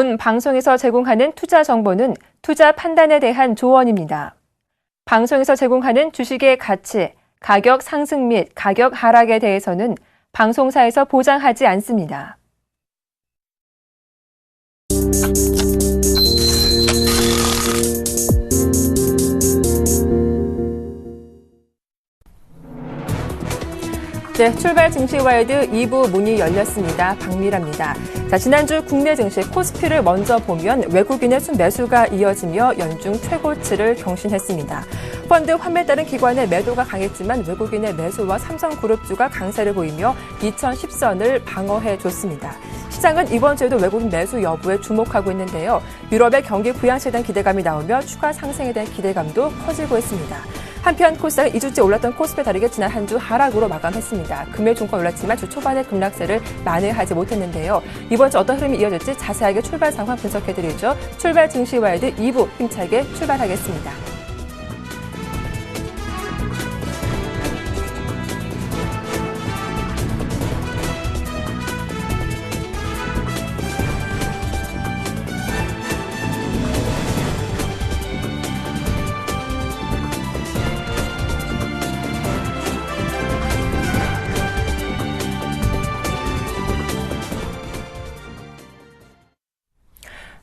본 방송에서 제공하는 투자 정보는 투자 판단에 대한 조언입니다. 방송에서 제공하는 주식의 가치, 가격 상승 및 가격 하락에 대해서는 방송사에서 보장하지 않습니다. 네, 출발 증시와이드 2부 문이 열렸습니다. 박미라입니다. 자, 지난주 국내 증시 코스피를 먼저 보면 외국인의 순매수가 이어지며 연중 최고치를 경신했습니다. 펀드 환매에 따른 기관의 매도가 강했지만 외국인의 매수와 삼성그룹주가 강세를 보이며 2010선을 방어해줬습니다. 시장은 이번 주에도 외국인 매수 여부에 주목하고 있는데요. 유럽의 경기 부양세에 대한 기대감이 나오며 추가 상승에 대한 기대감도 커지고 있습니다. 한편 코스닥은 2주째 올랐던 코스피에 다르게 지난 한 주 하락으로 마감했습니다. 금요일 종가 올랐지만 주 초반에 급락세를 만회하지 못했는데요. 이번 주 어떤 흐름이 이어질지 자세하게 출발 상황 분석해드리죠. 출발 증시와이드 2부 힘차게 출발하겠습니다.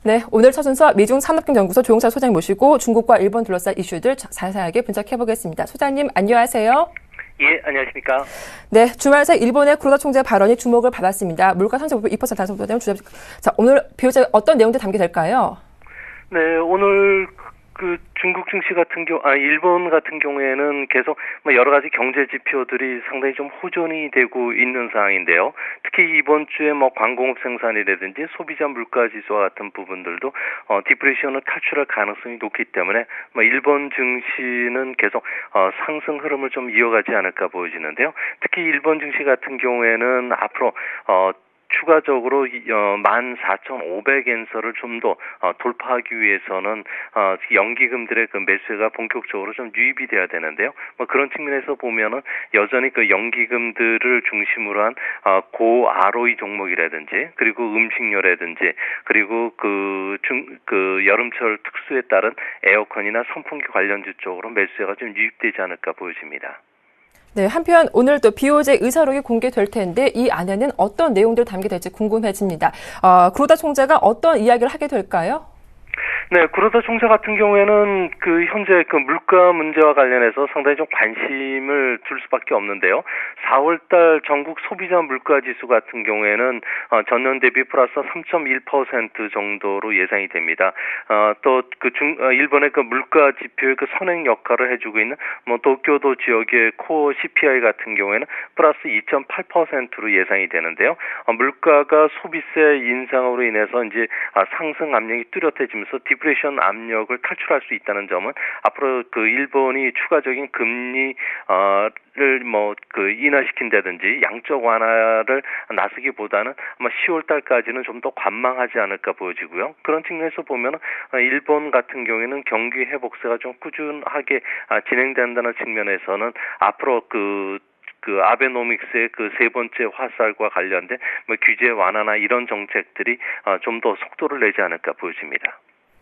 네, 오늘 첫 순서 미중 산업경제연구소 조용찬 소장님 모시고 중국과 일본 둘러싼 이슈들 자세하게 분석해보겠습니다. 소장님 안녕하세요. 예, 안녕하십니까. 네, 주말 새 일본의 쿠로다 총재 발언이 주목을 받았습니다. 물가 상승 2% 단속보다는 자, 오늘 비교적 어떤 내용들 담겨질까요? 네, 오늘 중국 증시 일본 같은 경우에는 계속 여러 가지 경제 지표들이 상당히 좀 호전이 되고 있는 상황인데요. 특히 이번 주에 광공업 생산이라든지 소비자 물가 지수와 같은 부분들도 디프레션을 탈출할 가능성이 높기 때문에 일본 증시는 계속 상승 흐름을 좀 이어가지 않을까 보여지는데요. 특히 일본 증시 같은 경우에는 앞으로 추가적으로 14,500엔서를 좀 더 돌파하기 위해서는 연기금들의 그 매수가 본격적으로 좀 유입이 돼야 되는데요. 그런 측면에서 보면은 여전히 그 연기금들을 중심으로 한 고 ROE 종목이라든지 그리고 음식료라든지 그리고 여름철 특수에 따른 에어컨이나 선풍기 관련주 쪽으로 매수가 좀 유입되지 않을까 보여집니다. 네, 한편 오늘 또 BOJ 의사록이 공개될 텐데 이 안에는 어떤 내용들 담겨질지 궁금해집니다. 쿠로다 총재가 어떤 이야기를 하게 될까요? 네, 쿠로다 총재 같은 경우에는 현재 물가 문제와 관련해서 상당히 좀 관심을 둘 수밖에 없는데요. 4월달 전국 소비자 물가 지수 같은 경우에는 전년 대비 플러스 3.1% 정도로 예상이 됩니다. 또 일본의 물가 지표의 선행 역할을 해주고 있는 도쿄도 지역의 코어 CPI 같은 경우에는 플러스 2.8%로 예상이 되는데요. 물가가 소비세 인상으로 인해서 이제 상승 압력이 뚜렷해지면서 디프레션 압력을 탈출할 수 있다는 점은 앞으로 일본이 추가적인 금리를 인하시킨다든지 양적 완화를 나서기보다는 아마 10월 달까지는 좀 더 관망하지 않을까 보여지고요. 그런 측면에서 보면은 일본 같은 경우에는 경기 회복세가 좀 꾸준하게 진행된다는 측면에서는 앞으로 아베노믹스의 세 번째 화살과 관련된 규제 완화나 이런 정책들이 좀 더 속도를 내지 않을까 보여집니다.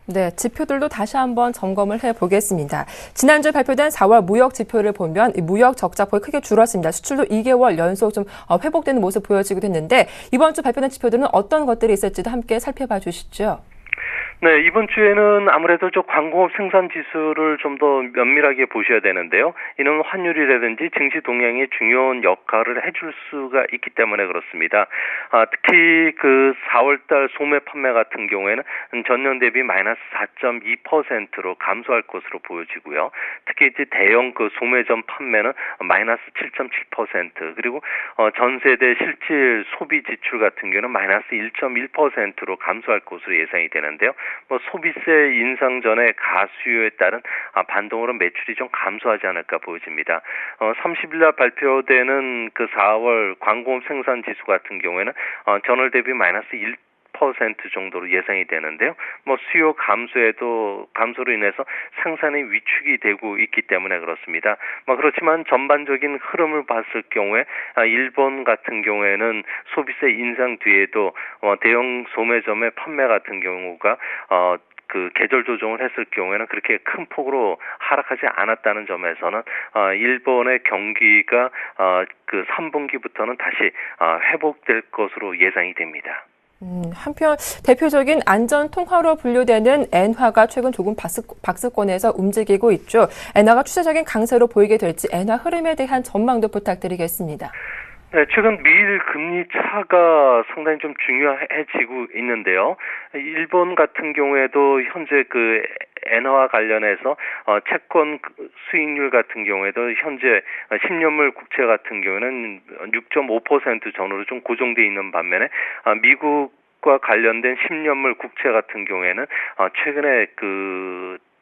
네, 지표들도 다시 한번 점검을 해보겠습니다. 지난주 발표된 4월 무역 지표를 보면 무역 적자폭이 크게 줄었습니다. 수출도 2개월 연속 좀 회복되는 모습 보여지기도 했는데 이번 주 발표된 지표들은 어떤 것들이 있을지도 함께 살펴봐 주시죠. 네, 이번 주에는 아무래도 광공업 생산 지수를 좀 더 면밀하게 보셔야 되는데요. 이는 환율이라든지 증시 동향에 중요한 역할을 해줄 수가 있기 때문에 그렇습니다. 특히 4월달 소매 판매 같은 경우에는 전년 대비 마이너스 4.2%로 감소할 것으로 보여지고요. 특히 이제 대형 소매점 판매는 마이너스 7.7% 그리고 전 세대 실질 소비 지출 같은 경우는 마이너스 1.1%로 감소할 것으로 예상이 되는데요. 소비세 인상 전에 가수요에 따른 반동으로 매출이 좀 감소하지 않을까 보여집니다. 30일 날 발표되는 4월 광공업 생산 지수 같은 경우에는 전월 대비 마이너스 10% 정도로 예상이 되는데요. 수요 감소로 인해서 생산이 위축이 되고 있기 때문에 그렇습니다. 그렇지만 전반적인 흐름을 봤을 경우에 일본 같은 경우에는 소비세 인상 뒤에도 대형 소매점의 판매 같은 경우가 계절 조정을 했을 경우에는 그렇게 큰 폭으로 하락하지 않았다는 점에서는 일본의 경기가 3분기부터는 다시 회복될 것으로 예상이 됩니다. 한편 대표적인 안전 통화로 분류되는 엔화가 최근 조금 박스권에서 움직이고 있죠. 엔화가 추세적인 강세로 보이게 될지 엔화 흐름에 대한 전망도 부탁드리겠습니다. 네, 최근 미일 금리 차가 상당히 좀 중요해지고 있는데요. 일본 같은 경우에도 현재 엔화와 관련해서 채권 수익률 같은 경우에도 현재 10년물 국채 같은 경우에는 6.5% 전후로 좀 고정돼 있는 반면에 미국과 관련된 10년물 국채 같은 경우에는 최근에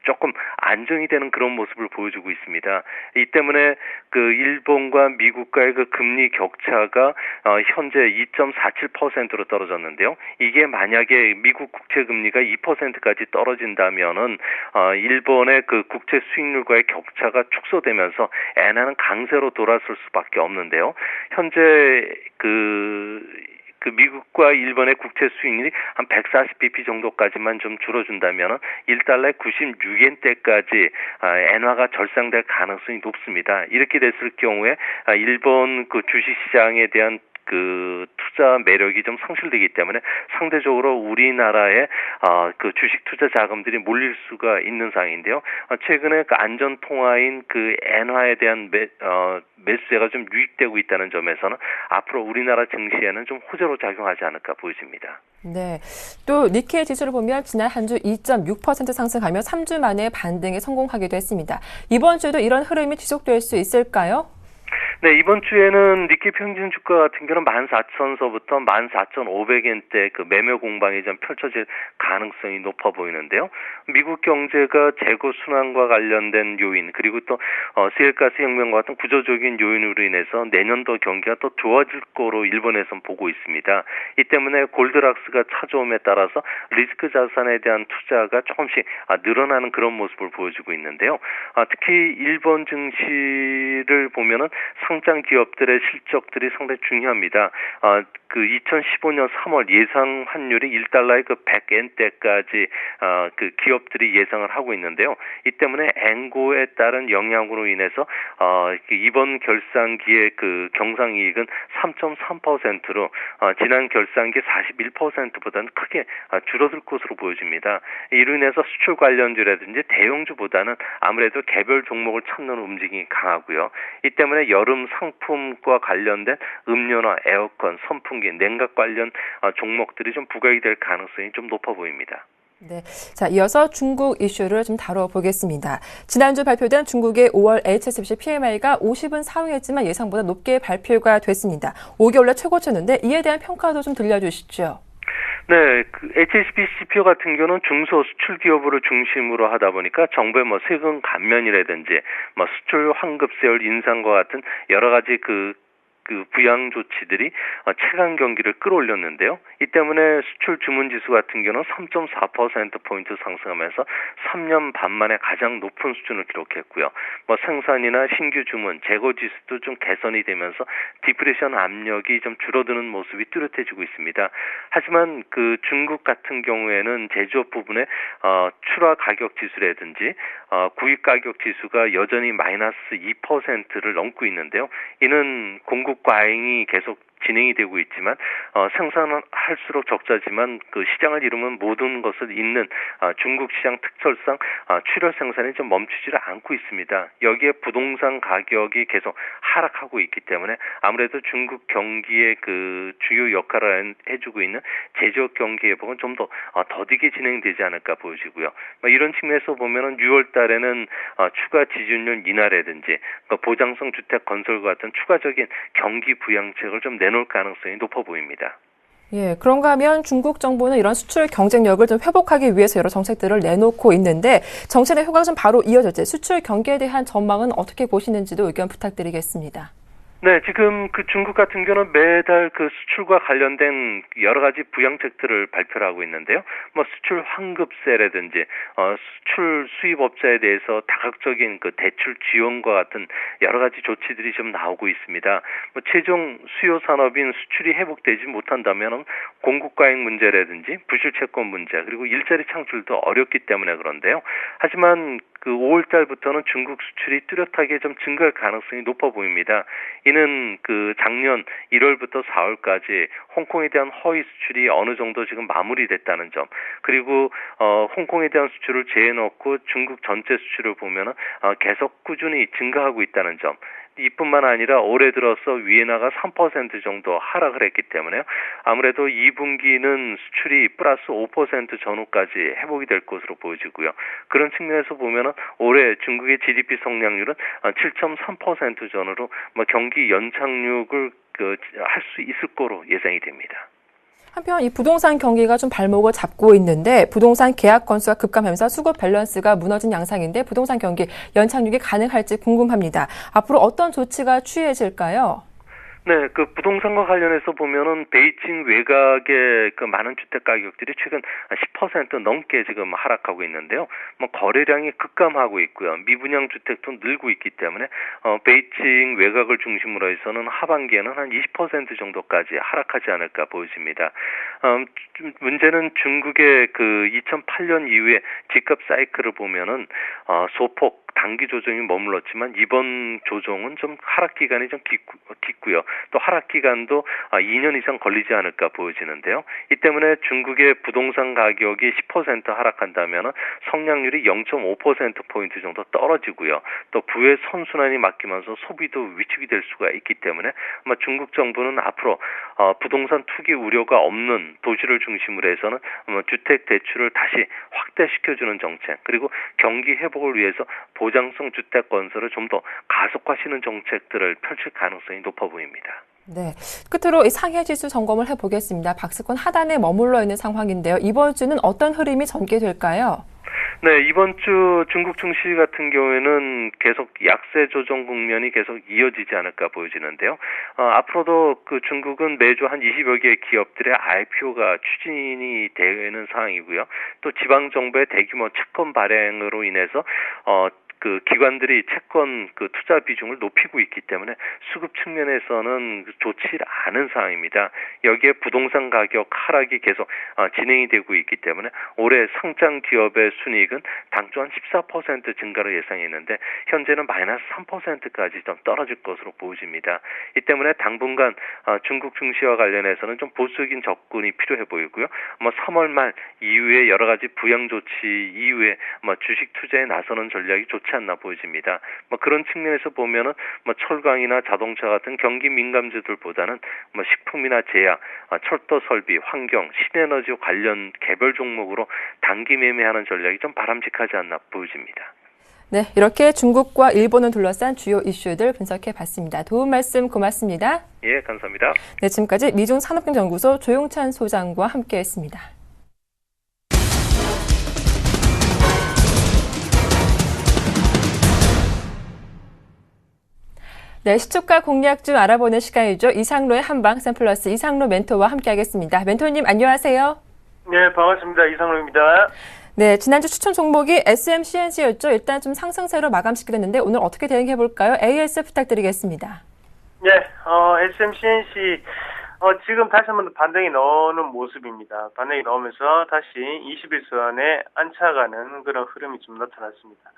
조금 안정이 되는 그런 모습을 보여주고 있습니다. 이 때문에 일본과 미국과의 금리 격차가 현재 2.47%로 떨어졌는데요. 이게 만약에 미국 국채 금리가 2%까지 떨어진다면은 일본의 국채 수익률과의 격차가 축소되면서 엔화는 강세로 돌아설 수밖에 없는데요. 현재 미국과 일본의 국채 수익률이 한 140bp 정도까지만 좀 줄어준다면 1달러에 96엔대까지 엔화가 절상될 가능성이 높습니다. 이렇게 됐을 경우에 일본 주식시장에 대한 투자 매력이 좀 상실되기 때문에 상대적으로 우리나라의 주식 투자 자금들이 몰릴 수가 있는 상황인데요. 최근에 안전 통화인 엔화에 대한 매수세가 좀 유입되고 있다는 점에서는 앞으로 우리나라 증시에는 좀 호재로 작용하지 않을까 보여집니다. 네. 또 니케이 지수를 보면 지난 한 주 2.6% 상승하며 3주 만에 반등에 성공하기도 했습니다. 이번 주에도 이런 흐름이 지속될 수 있을까요? 네, 이번 주에는 니케이 평균 주가 같은 경우는 14,000서부터 14,500엔대 매매 공방이 좀 펼쳐질 가능성이 높아 보이는데요. 미국 경제가 재고 순환과 관련된 요인 그리고 또 세일가스 혁명과 같은 구조적인 요인으로 인해서 내년도 경기가 또 좋아질 거로 일본에서는 보고 있습니다. 이 때문에 골드락스가 찾아옴에 따라서 리스크 자산에 대한 투자가 조금씩 늘어나는 그런 모습을 보여주고 있는데요. 특히 일본 증시를 보면은 상장 기업들의 실적들이 상당히 중요합니다. 2015년 3월 예상 환율이 1달러에 100엔대까지 기업들이 예상을 하고 있는데요. 이 때문에 엔고에 따른 영향으로 인해서 이번 결산기의 경상이익은 3.3%로 지난 결산기 41%보다는 크게 줄어들 것으로 보여집니다. 이로 인해서 수출 관련주라든지 대형주보다는 아무래도 개별 종목을 찾는 움직임이 강하고요. 이 때문에 여름 상품과 관련된 음료나 에어컨, 선풍기, 냉각 관련 종목들이 좀 부각이 될 가능성이 좀 높아 보입니다. 네. 자, 이어서 중국 이슈를 좀 다뤄보겠습니다. 지난주 발표된 중국의 5월 HSBC PMI가 50은 상회했지만 예상보다 높게 발표가 됐습니다. 5개월 내 최고치였는데 이에 대한 평가도 좀 들려주시죠. 네, HSBC CPO 같은 경우는 중소 수출 기업으로 중심으로 하다 보니까 정부의 세금 감면이라든지 수출 환급세율 인상과 같은 여러 가지 부양 조치들이 체감 경기를 끌어올렸는데요. 이 때문에 수출 주문 지수 같은 경우는 3.4%포인트 상승하면서 3년 반 만에 가장 높은 수준을 기록했고요. 생산이나 신규 주문, 재고 지수도 좀 개선이 되면서 디프레션 압력이 좀 줄어드는 모습이 뚜렷해지고 있습니다. 하지만 중국 같은 경우에는 제조업 부분에 출하 가격 지수라든지 구입 가격 지수가 여전히 마이너스 2%를 넘고 있는데요. 이는 공급 과잉이 계속 진행이 되고 있지만 생산은 할수록 적자지만 시장을 이루면 모든 것을 잇는 중국 시장 특성상 출혈 생산이 좀 멈추지를 않고 있습니다. 여기에 부동산 가격이 계속 하락하고 있기 때문에 아무래도 중국 경기의 주요 역할을 해주고 있는 제조업 경기 회복은 좀 더 더디게 진행되지 않을까 보여지고요. 이런 측면에서 보면은 6월 달에는 추가 지준율 인하라든지 보장성 주택 건설과 같은 추가적인 경기 부양책을 좀 내놓을 가능성이 높아 보입니다. 예, 그런가 하면 중국 정부는 이런 수출 경쟁력을 좀 회복하기 위해서 여러 정책들을 내놓고 있는데 정책의 효과가 좀 바로 이어졌지 수출 경기에 대한 전망은 어떻게 보시는지도 의견 부탁드리겠습니다. 네, 지금 그 중국 같은 경우는 매달 그 수출과 관련된 여러 가지 부양책들을 발표를 하고 있는데요. 뭐 수출 환급세라든지 수출 수입업자에 대해서 다각적인 그 대출 지원과 같은 여러 가지 조치들이 좀 나오고 있습니다. 뭐 최종 수요 산업인 수출이 회복되지 못한다면 공급 과잉 문제라든지 부실 채권 문제 그리고 일자리 창출도 어렵기 때문에 그런데요. 하지만 그 5월 달부터는 중국 수출이 뚜렷하게 좀 증가할 가능성이 높아 보입니다. 이는 그 작년 1월부터 4월까지 홍콩에 대한 허위 수출이 어느 정도 지금 마무리됐다는 점, 그리고 홍콩에 대한 수출을 제해놓고 중국 전체 수출을 보면은 계속 꾸준히 증가하고 있다는 점. 이뿐만 아니라 올해 들어서 위엔화가 3% 정도 하락을 했기 때문에 아무래도 2분기는 수출이 플러스 5% 전후까지 회복이 될 것으로 보여지고요. 그런 측면에서 보면은 올해 중국의 GDP 성장률은 7.3% 전후로 경기 연착륙을 할 수 있을 거로 예상이 됩니다. 한편 이 부동산 경기가 좀 발목을 잡고 있는데 부동산 계약 건수가 급감하면서 수급 밸런스가 무너진 양상인데 부동산 경기 연착륙이 가능할지 궁금합니다. 앞으로 어떤 조치가 취해질까요? 네, 그 부동산과 관련해서 보면은 베이징 외곽의 그 많은 주택 가격들이 최근 10% 넘게 지금 하락하고 있는데요. 뭐 거래량이 급감하고 있고요. 미분양 주택도 늘고 있기 때문에 베이징 외곽을 중심으로 해서는 하반기에는 한 20% 정도까지 하락하지 않을까 보여집니다. 문제는 중국의 그 2008년 이후에 집값 사이클을 보면은 소폭 단기 조정이 머물렀지만 이번 조정은 좀 하락 기간이 좀 깊고요. 또 하락 기간도 2년 이상 걸리지 않을까 보여지는데요. 이 때문에 중국의 부동산 가격이 10% 하락한다면 성장률이 0.5%포인트 정도 떨어지고요. 또 부의 선순환이 막히면서 소비도 위축이 될 수가 있기 때문에 아마 중국 정부는 앞으로 부동산 투기 우려가 없는 도시를 중심으로 해서는 주택 대출을 다시 확대시켜주는 정책, 그리고 경기 회복을 위해서 보장성 주택 건설을 좀 더 가속화시키는 정책들을 펼칠 가능성이 높아 보입니다. 네, 끝으로 이 상해지수 점검을 해보겠습니다. 박스권 하단에 머물러 있는 상황인데요. 이번 주는 어떤 흐름이 전개될까요? 네, 이번 주 중국 증시 같은 경우에는 계속 약세 조정 국면이 계속 이어지지 않을까 보여지는데요. 앞으로도 그 중국은 매주 한 20여 개의 기업들의 IPO가 추진이 되는 상황이고요. 또 지방 정부의 대규모 채권 발행으로 인해서 그 기관들이 채권 그 투자 비중을 높이고 있기 때문에 수급 측면에서는 좋지 않은 상황입니다. 여기에 부동산 가격 하락이 계속 진행이 되고 있기 때문에 올해 상장 기업의 순이익은 당초 한 14% 증가를 예상했는데 현재는 마이너스 3%까지 좀 떨어질 것으로 보여집니다. 이 때문에 당분간 중국 증시와 관련해서는 좀 보수적인 접근이 필요해 보이고요. 3월 말 이후에 여러 가지 부양 조치 이후에 주식 투자에 나서는 전략이 좋지 않나 보여집니다. 그런 측면에서 보면은 철강이나 자동차 같은 경기 민감주들보다는 식품이나 제약, 철도 설비, 환경, 신에너지 관련 개별 종목으로 단기 매매하는 전략이 좀 바람직하지 않나 보여집니다. 네, 이렇게 중국과 일본을 둘러싼 주요 이슈들 분석해봤습니다. 도움 말씀 고맙습니다. 예, 감사합니다. 네, 지금까지 미중산업경제연구소 조용찬 소장과 함께했습니다. 네, 시초가 공략 중 알아보는 시간이죠. 이상로의 한방 샘플러스 이상로 멘토와 함께하겠습니다. 멘토님 안녕하세요. 네, 반갑습니다. 이상로입니다. 네, 지난주 추천 종목이 SMCNC였죠. 일단 좀 상승세로 마감시키겠는데 오늘 어떻게 대응해볼까요? AS 부탁드리겠습니다. 네, SMCNC 지금 다시 한번 반등이 나오는 모습입니다. 반등이 나오면서 다시 21선에 안착하는 그런 흐름이 좀 나타났습니다.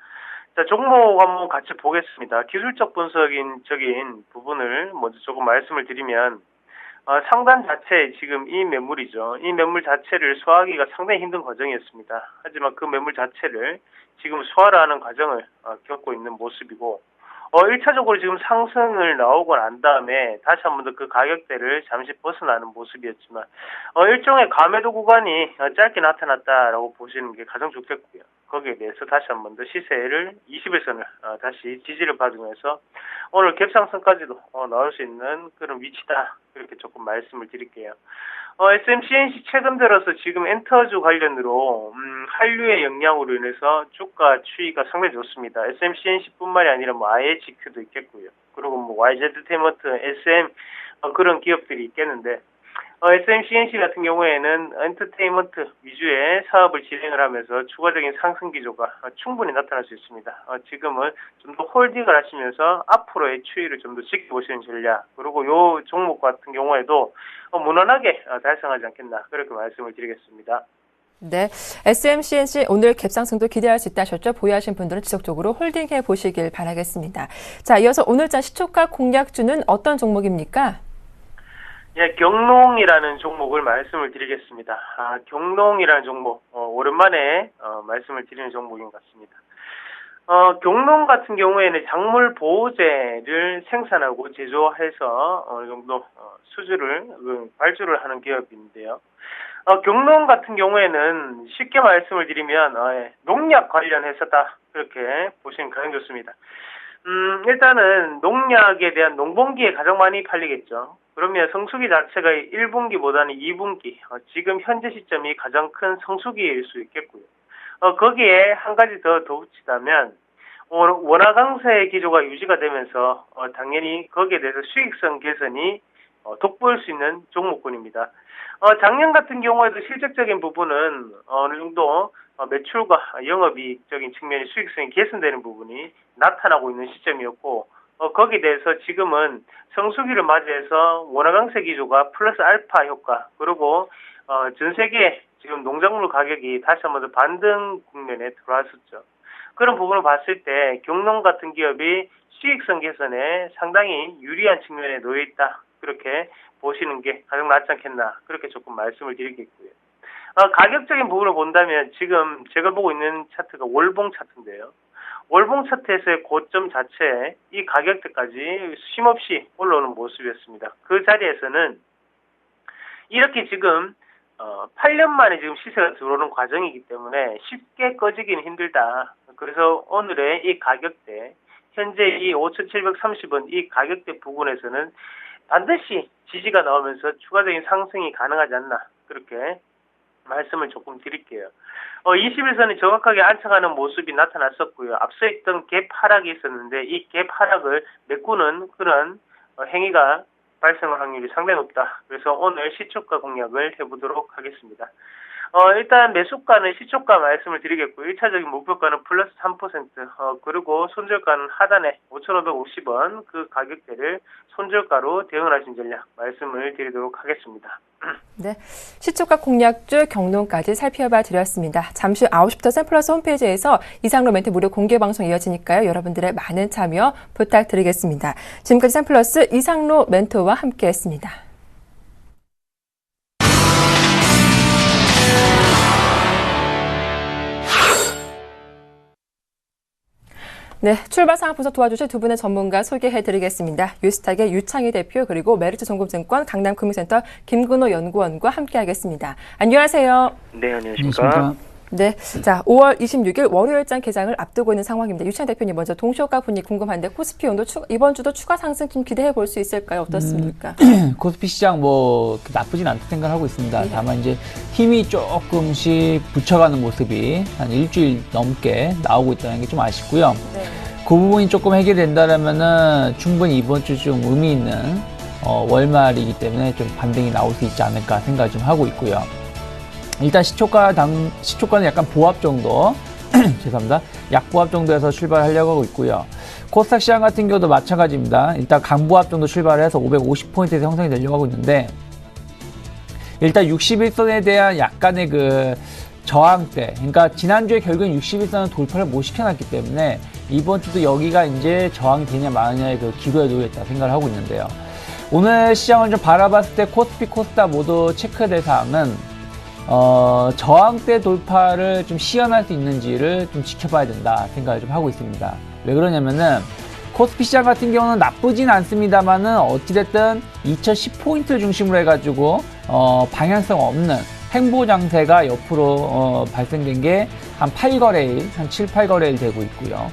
자, 종목 한번 같이 보겠습니다. 기술적 분석적인 부분을 먼저 조금 말씀을 드리면 상단 자체 지금 이 매물이죠. 이 매물 자체를 소화하기가 상당히 힘든 과정이었습니다. 하지만 그 매물 자체를 지금 소화를 하는 과정을 겪고 있는 모습이고 1차적으로 지금 상승을 나오고 난 다음에 다시 한 번 더 그 가격대를 잠시 벗어나는 모습이었지만 일종의 가매도 구간이 짧게 나타났다라고 보시는 게 가장 좋겠고요. 거기에 대해서 다시 한 번 더 시세를 21선을 다시 지지를 받으면서 오늘 갭상승까지도 나올 수 있는 그런 위치다. 그렇게 조금 말씀을 드릴게요. SMCNC 최근 들어서 지금 엔터주 관련으로 한류의 영향으로 인해서 주가 추이가 상당히 좋습니다. SMCNC뿐만이 아니라 IHQ도 있겠고요. 그리고 뭐 YZ테인먼트, SM 그런 기업들이 있겠는데 SMCNC 같은 경우에는 엔터테인먼트 위주의 사업을 진행을 하면서 추가적인 상승 기조가 충분히 나타날 수 있습니다. 지금은 좀 더 홀딩을 하시면서 앞으로의 추이를 좀 더 지켜보시는 전략, 그리고 요 종목 같은 경우에도 무난하게 달성하지 않겠나, 그렇게 말씀을 드리겠습니다. 네, SMCNC 오늘 갭상승도 기대할 수 있다 하셨죠? 보유하신 분들은 지속적으로 홀딩해 보시길 바라겠습니다. 자, 이어서 오늘자 시초가 공략주는 어떤 종목입니까? 예, 경농이라는 종목을 말씀을 드리겠습니다. 경농이라는 종목, 오랜만에 말씀을 드리는 종목인 것 같습니다. 경농 같은 경우에는 작물 보호제를 생산하고 제조해서 어느 정도 수주를 발주를 하는 기업인데요. 경농 같은 경우에는 쉽게 말씀을 드리면 농약 관련 회사다, 그렇게 보시면 가장 좋습니다. 일단은 농약에 대한 농번기에 가장 많이 팔리겠죠. 그러면 성수기 자체가 1분기보다는 2분기, 지금 현재 시점이 가장 큰 성수기일 수 있겠고요. 거기에 한 가지 더 덧붙이자면 원화 강세 기조가 유지가 되면서 당연히 거기에 대해서 수익성 개선이 돋보일 수 있는 종목군입니다. 작년 같은 경우에도 실적적인 부분은 어느 정도 매출과 영업이익적인 측면의 수익성이 개선되는 부분이 나타나고 있는 시점이었고, 거기에 대해서 지금은 성수기를 맞이해서 원화 강세 기조가 플러스 알파 효과, 그리고 전 세계 지금 농작물 가격이 다시 한번 더 반등 국면에 들어왔었죠. 그런 부분을 봤을 때 경농 같은 기업이 수익성 개선에 상당히 유리한 측면에 놓여 있다, 그렇게 보시는 게 가장 낫지 않겠나, 그렇게 조금 말씀을 드리겠고요. 가격적인 부분을 본다면 지금 제가 보고 있는 차트가 월봉 차트인데요. 월봉 차트에서의 고점 자체에 이 가격대까지 쉼없이 올라오는 모습이었습니다. 그 자리에서는 이렇게 지금 8년 만에 지금 시세가 들어오는 과정이기 때문에 쉽게 꺼지기는 힘들다. 그래서 오늘의 이 가격대, 현재 이 5,730원 이 가격대 부근에서는 반드시 지지가 나오면서 추가적인 상승이 가능하지 않나, 그렇게 말씀을 조금 드릴게요. 21선이 정확하게 안착하는 모습이 나타났었고요. 앞서 있던 갭 하락이 있었는데 이 갭 하락을 메꾸는 그런 행위가 발생할 확률이 상당히 높다. 그래서 오늘 시초가 공략을 해보도록 하겠습니다. 일단 매수가는 시초가 말씀을 드리겠고요. 1차적인 목표가는 플러스 3%, 그리고 손절가는 하단에 5,550원 그 가격대를 손절가로 대응하신 전략 말씀을 드리도록 하겠습니다. 네, 시초가 공략주 경농까지 살펴봐 드렸습니다. 잠시 후 9시부터 샘플러스 홈페이지에서 이상로 멘트 무료 공개 방송 이어지니까요. 여러분들의 많은 참여 부탁드리겠습니다. 지금까지 샘플러스 이상로 멘토와 함께했습니다. 네, 출발 상황 분석 도와주실 두 분의 전문가 소개해드리겠습니다. 유스탁의 유창희 대표, 그리고 메리츠 송금증권 강남금융센터 김근호 연구원과 함께하겠습니다. 안녕하세요. 네, 안녕하십니까. 네, 자 5월 26일 월요일장 개장을 앞두고 있는 상황입니다. 유창희 대표님, 먼저 동시효과 분위기 궁금한데 코스피 오늘 이번 주도 추가 상승 좀 기대해 볼 수 있을까요? 어떻습니까? 코스피 시장 뭐 나쁘진 않다 생각하고 있습니다. 네. 다만 이제 힘이 조금씩 붙여가는 모습이 한 일주일 넘게 나오고 있다는 게 좀 아쉽고요. 네. 그 부분이 조금 해결된다라면은 충분히 이번 주 좀 의미 있는 월말이기 때문에 좀 반등이 나올 수 있지 않을까 생각을 좀 하고 있고요. 일단 시초가는 약간 보합 정도, 죄송합니다. 약보합 정도에서 출발하려고 하고 있고요. 코스닥 시장 같은 경우도 마찬가지입니다. 일단 강보합 정도 출발을 해서 550포인트에서 형성이 되려고 하고 있는데, 일단 61선에 대한 약간의 그 저항대, 그러니까 지난주에 결국엔 61선은 돌파를 못 시켜놨기 때문에 이번 주도 여기가 이제 저항이 되냐 마느냐의 그 기로에 놓여있다 생각을 하고 있는데요. 오늘 시장을 좀 바라봤을 때 코스피, 코스닥 모두 체크될 사항은 저항대 돌파를 좀 시연할 수 있는지를 좀 지켜봐야 된다 생각을 좀 하고 있습니다. 왜 그러냐면은 코스피 시장 같은 경우는 나쁘진 않습니다만은 어찌됐든 2010포인트를 중심으로 해가지고 방향성 없는 횡보 장세가 옆으로 발생된 게 한 8거래일, 한 7, 8거래일 되고 있고요.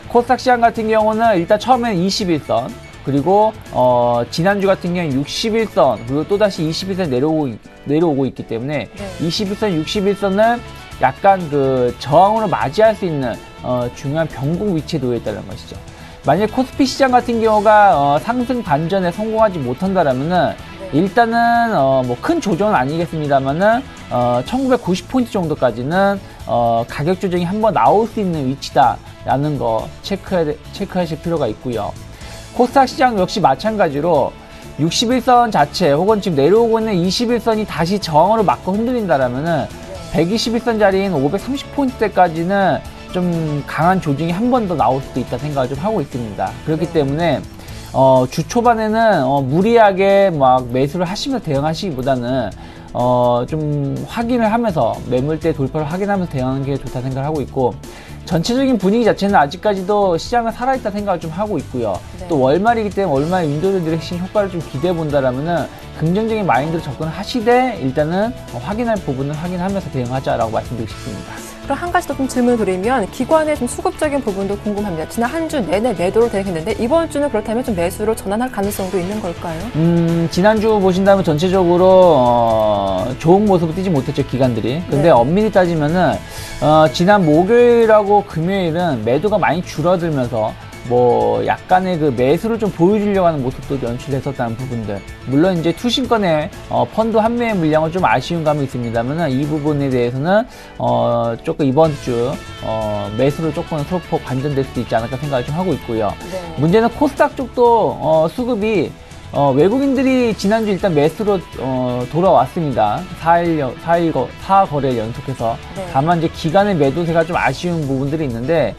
코스닥 시장 같은 경우는 일단 처음에는 21선, 그리고 지난주 같은 경우는 61선, 그리고 또다시 21선 내려오고 있기 때문에 네. 21선, 61선을 약간 그 저항으로 맞이할 수 있는 중요한 변곡 위치에 놓여 있다는 것이죠. 만약 코스피 시장 같은 경우가 상승 반전에 성공하지 못한다라면은 일단은 뭐 큰 조정은 아니겠습니다만은 1990포인트 정도까지는 가격 조정이 한번 나올 수 있는 위치다라는 거 체크하실 필요가 있고요. 코스닥 시장 역시 마찬가지로 61선 자체 혹은 지금 내려오고 있는 21선이 다시 저항으로 맞고 흔들린다라면은 121선 자리인 530포인트대까지는 좀 강한 조정이 한 번 더 나올 수도 있다 생각을 좀 하고 있습니다. 그렇기 때문에 주 초반에는 무리하게 막 매수를 하시면서 대응하시기보다는 좀 확인을 하면서 매물대 돌파를 확인하면서 대응하는 게 좋다 생각을 하고 있고, 전체적인 분위기 자체는 아직까지도 시장은 살아있다 생각을 좀 하고 있고요. 네. 또 월말이기 때문에 월말 윈도우 디렉션 효과를 좀 기대해 본다라면은 긍정적인 마인드로 접근을 하시되 일단은 확인할 부분을 확인하면서 대응하자라고 말씀드리고 싶습니다. 그럼 한 가지 더 좀 질문 드리면 기관의 좀 수급적인 부분도 궁금합니다. 지난 한 주 내내 매도를 대응했는데 이번 주는 그렇다면 좀 매수로 전환할 가능성도 있는 걸까요? 지난주 보신다면 전체적으로 좋은 모습을 띄지 못했죠, 기관들이. 근데 네. 엄밀히 따지면은 지난 목요일하고 금요일은 매도가 많이 줄어들면서 뭐 약간의 그 매수를 좀 보여주려고 하는 모습도 연출됐었다는 부분들, 물론 이제 투신권의 펀드 환매의 물량은 좀 아쉬운 감이 있습니다만은 이 부분에 대해서는 조금 이번 주 매수로 조금 소폭 반전될 수도 있지 않을까 생각을 좀 하고 있고요. 네. 문제는 코스닥 쪽도 수급이 외국인들이 지난주 일단 매수로 돌아왔습니다. 4거래를 연속해서. 네. 다만 이제 기간의 매도세가 좀 아쉬운 부분들이 있는데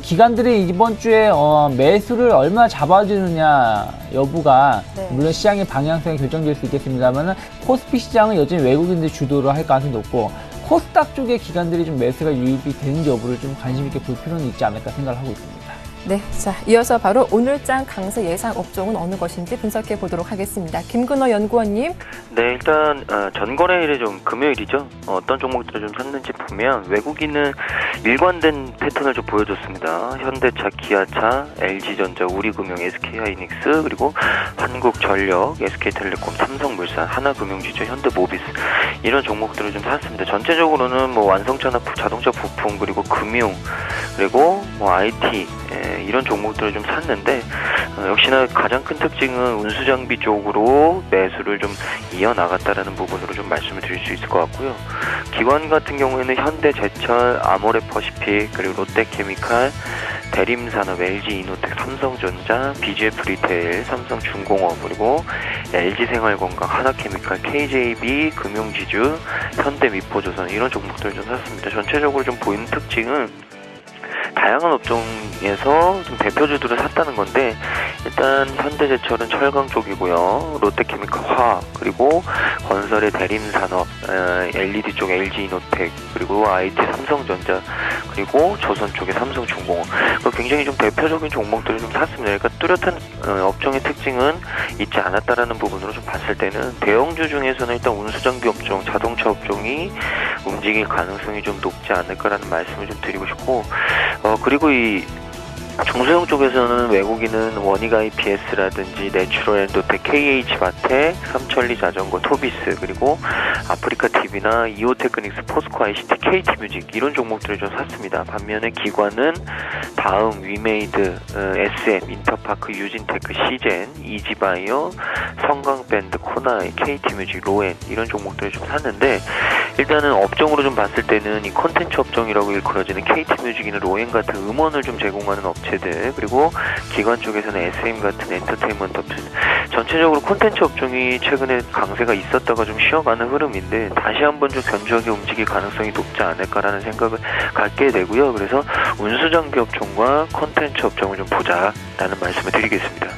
기관들이 이번 주에 매수를 얼마나 잡아주느냐 여부가 네. 물론 시장의 방향성이 결정될 수 있겠습니다만은 코스피 시장은 여전히 외국인들이 주도를 할 가능성이 높고, 코스닥 쪽의 기관들이 좀 매수가 유입이 되는지 여부를 좀 관심 있게 볼 필요는 있지 않을까 생각을 하고 있습니다. 네, 자 이어서 바로 오늘장 강세 예상 업종은 어느 것인지 분석해 보도록 하겠습니다. 김근호 연구원님. 네, 일단 전거래일에 좀 금요일이죠. 어떤 종목들을 좀 샀는지 보면 외국인은 일관된 패턴을 좀 보여줬습니다. 현대차, 기아차, LG전자, 우리금융, SK하이닉스, 그리고 한국전력, SK텔레콤, 삼성물산, 하나금융지주, 현대모비스 이런 종목들을 좀 샀습니다. 전체적으로는 뭐 완성차나 자동차 부품, 그리고 금융, 그리고 뭐 IT 이런 종목들을 좀 샀는데 역시나 가장 큰 특징은 운수장비 쪽으로 매수를 좀 이어나갔다라는 부분으로 좀 말씀을 드릴 수 있을 것 같고요. 기관 같은 경우에는 현대제철, 아모레퍼시픽, 그리고 롯데케미칼, 대림산업, LG이노텍, 삼성전자, BGF 리테일, 삼성중공업, 그리고 LG생활건강, 하나케미칼, KJB, 금융지주, 현대미포조선 이런 종목들을 좀 샀습니다. 전체적으로 좀 보이는 특징은 다양한 업종에서 좀 대표주들을 샀다는 건데, 일단 현대제철은 철강 쪽이고요. 롯데케미칼 화학, 그리고 건설의 대림산업, LED 쪽 LG이노텍, 그리고 IT 삼성전자, 그리고 조선 쪽의 삼성중공업. 굉장히 좀 대표적인 종목들을 좀 샀습니다. 그러니까 뚜렷한 업종의 특징은 있지 않았다라는 부분으로 좀 봤을 때는 대형주 중에서는 일단 운수장비 업종, 자동차 업종이 움직일 가능성이 좀 높지 않을까라는 말씀을 좀 드리고 싶고, 그리고 이 중소형 쪽에서는 외국인은 원익아이 BS라든지 내추럴엔도텍, KH바텍, 삼천리 자전거, 토비스, 그리고 아프리카 TV나 이오테크닉스, 포스코 ICT, KT뮤직 이런 종목들을 좀 샀습니다. 반면에 기관은 다음, 위메이드, SM, 인터파크, 유진테크, 시젠, 이지바이오, 성강밴드, 코나이, KT뮤직, 로엔 이런 종목들을 좀 샀는데, 일단은 업종으로 좀 봤을 때는 이 콘텐츠 업종이라고 일컬어지는 KT뮤직이나 로엔 같은 음원을 좀 제공하는 업체들, 그리고 기관 쪽에서는 SM 같은 엔터테인먼트 업체, 전체적으로 콘텐츠 업종이 최근에 강세가 있었다가 좀 쉬어가는 흐름인데 다시 한번 좀 견조하게 움직일 가능성이 높지 않을까라는 생각을 갖게 되고요. 그래서 운수장비 업종과 콘텐츠 업종을 좀 보자라는 말씀을 드리겠습니다.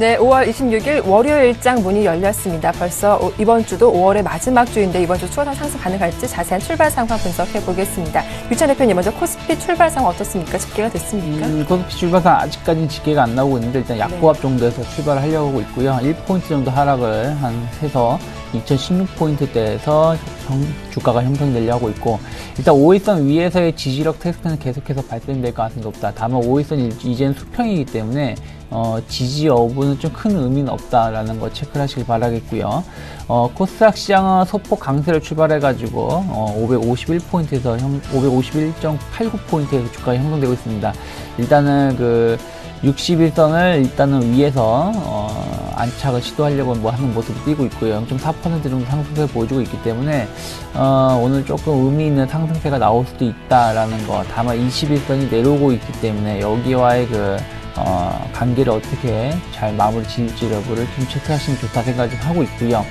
네, 5월 26일 월요일장 문이 열렸습니다. 벌써 이번 주도 5월의 마지막 주인데 이번 주 추가상 상승 가능할지 자세한 출발 상황 분석해 보겠습니다. 유찬 대표님, 먼저 코스피 출발 상황 어떻습니까? 집계가 됐습니까? 코스피 출발상 아직까지는 집계가 안 나오고 있는데 일단 약보합 정도에서 출발을 하려고 하고 있고요. 1포인트 정도 하락을 해서 2016포인트대에서 주가가 형성되려고 하고 있고, 일단 5일선 위에서의 지지력 테스트는 계속해서 발생될 가능성이 높다. 다만 5일선이 이제는 수평이기 때문에 지지 여부는 좀 큰 의미는 없다라는 거 체크를 하시길 바라겠고요. 코스닥 시장은 소폭 강세를 출발해가지고 551포인트에서 551.89포인트에서 주가가 형성되고 있습니다. 일단은 그 61선을 일단은 위에서 안착을 시도하려고 하는 모습을 띄고 있고요. 0.4% 정도 상승세를 보여주고 있기 때문에 오늘 조금 의미 있는 상승세가 나올 수도 있다라는 거. 다만 21선이 내려오고 있기 때문에 여기와의 그 관계를 어떻게 잘 마무리 지을지 여부를 좀 체크하시면 좋다 생각을 좀 하고 있고요.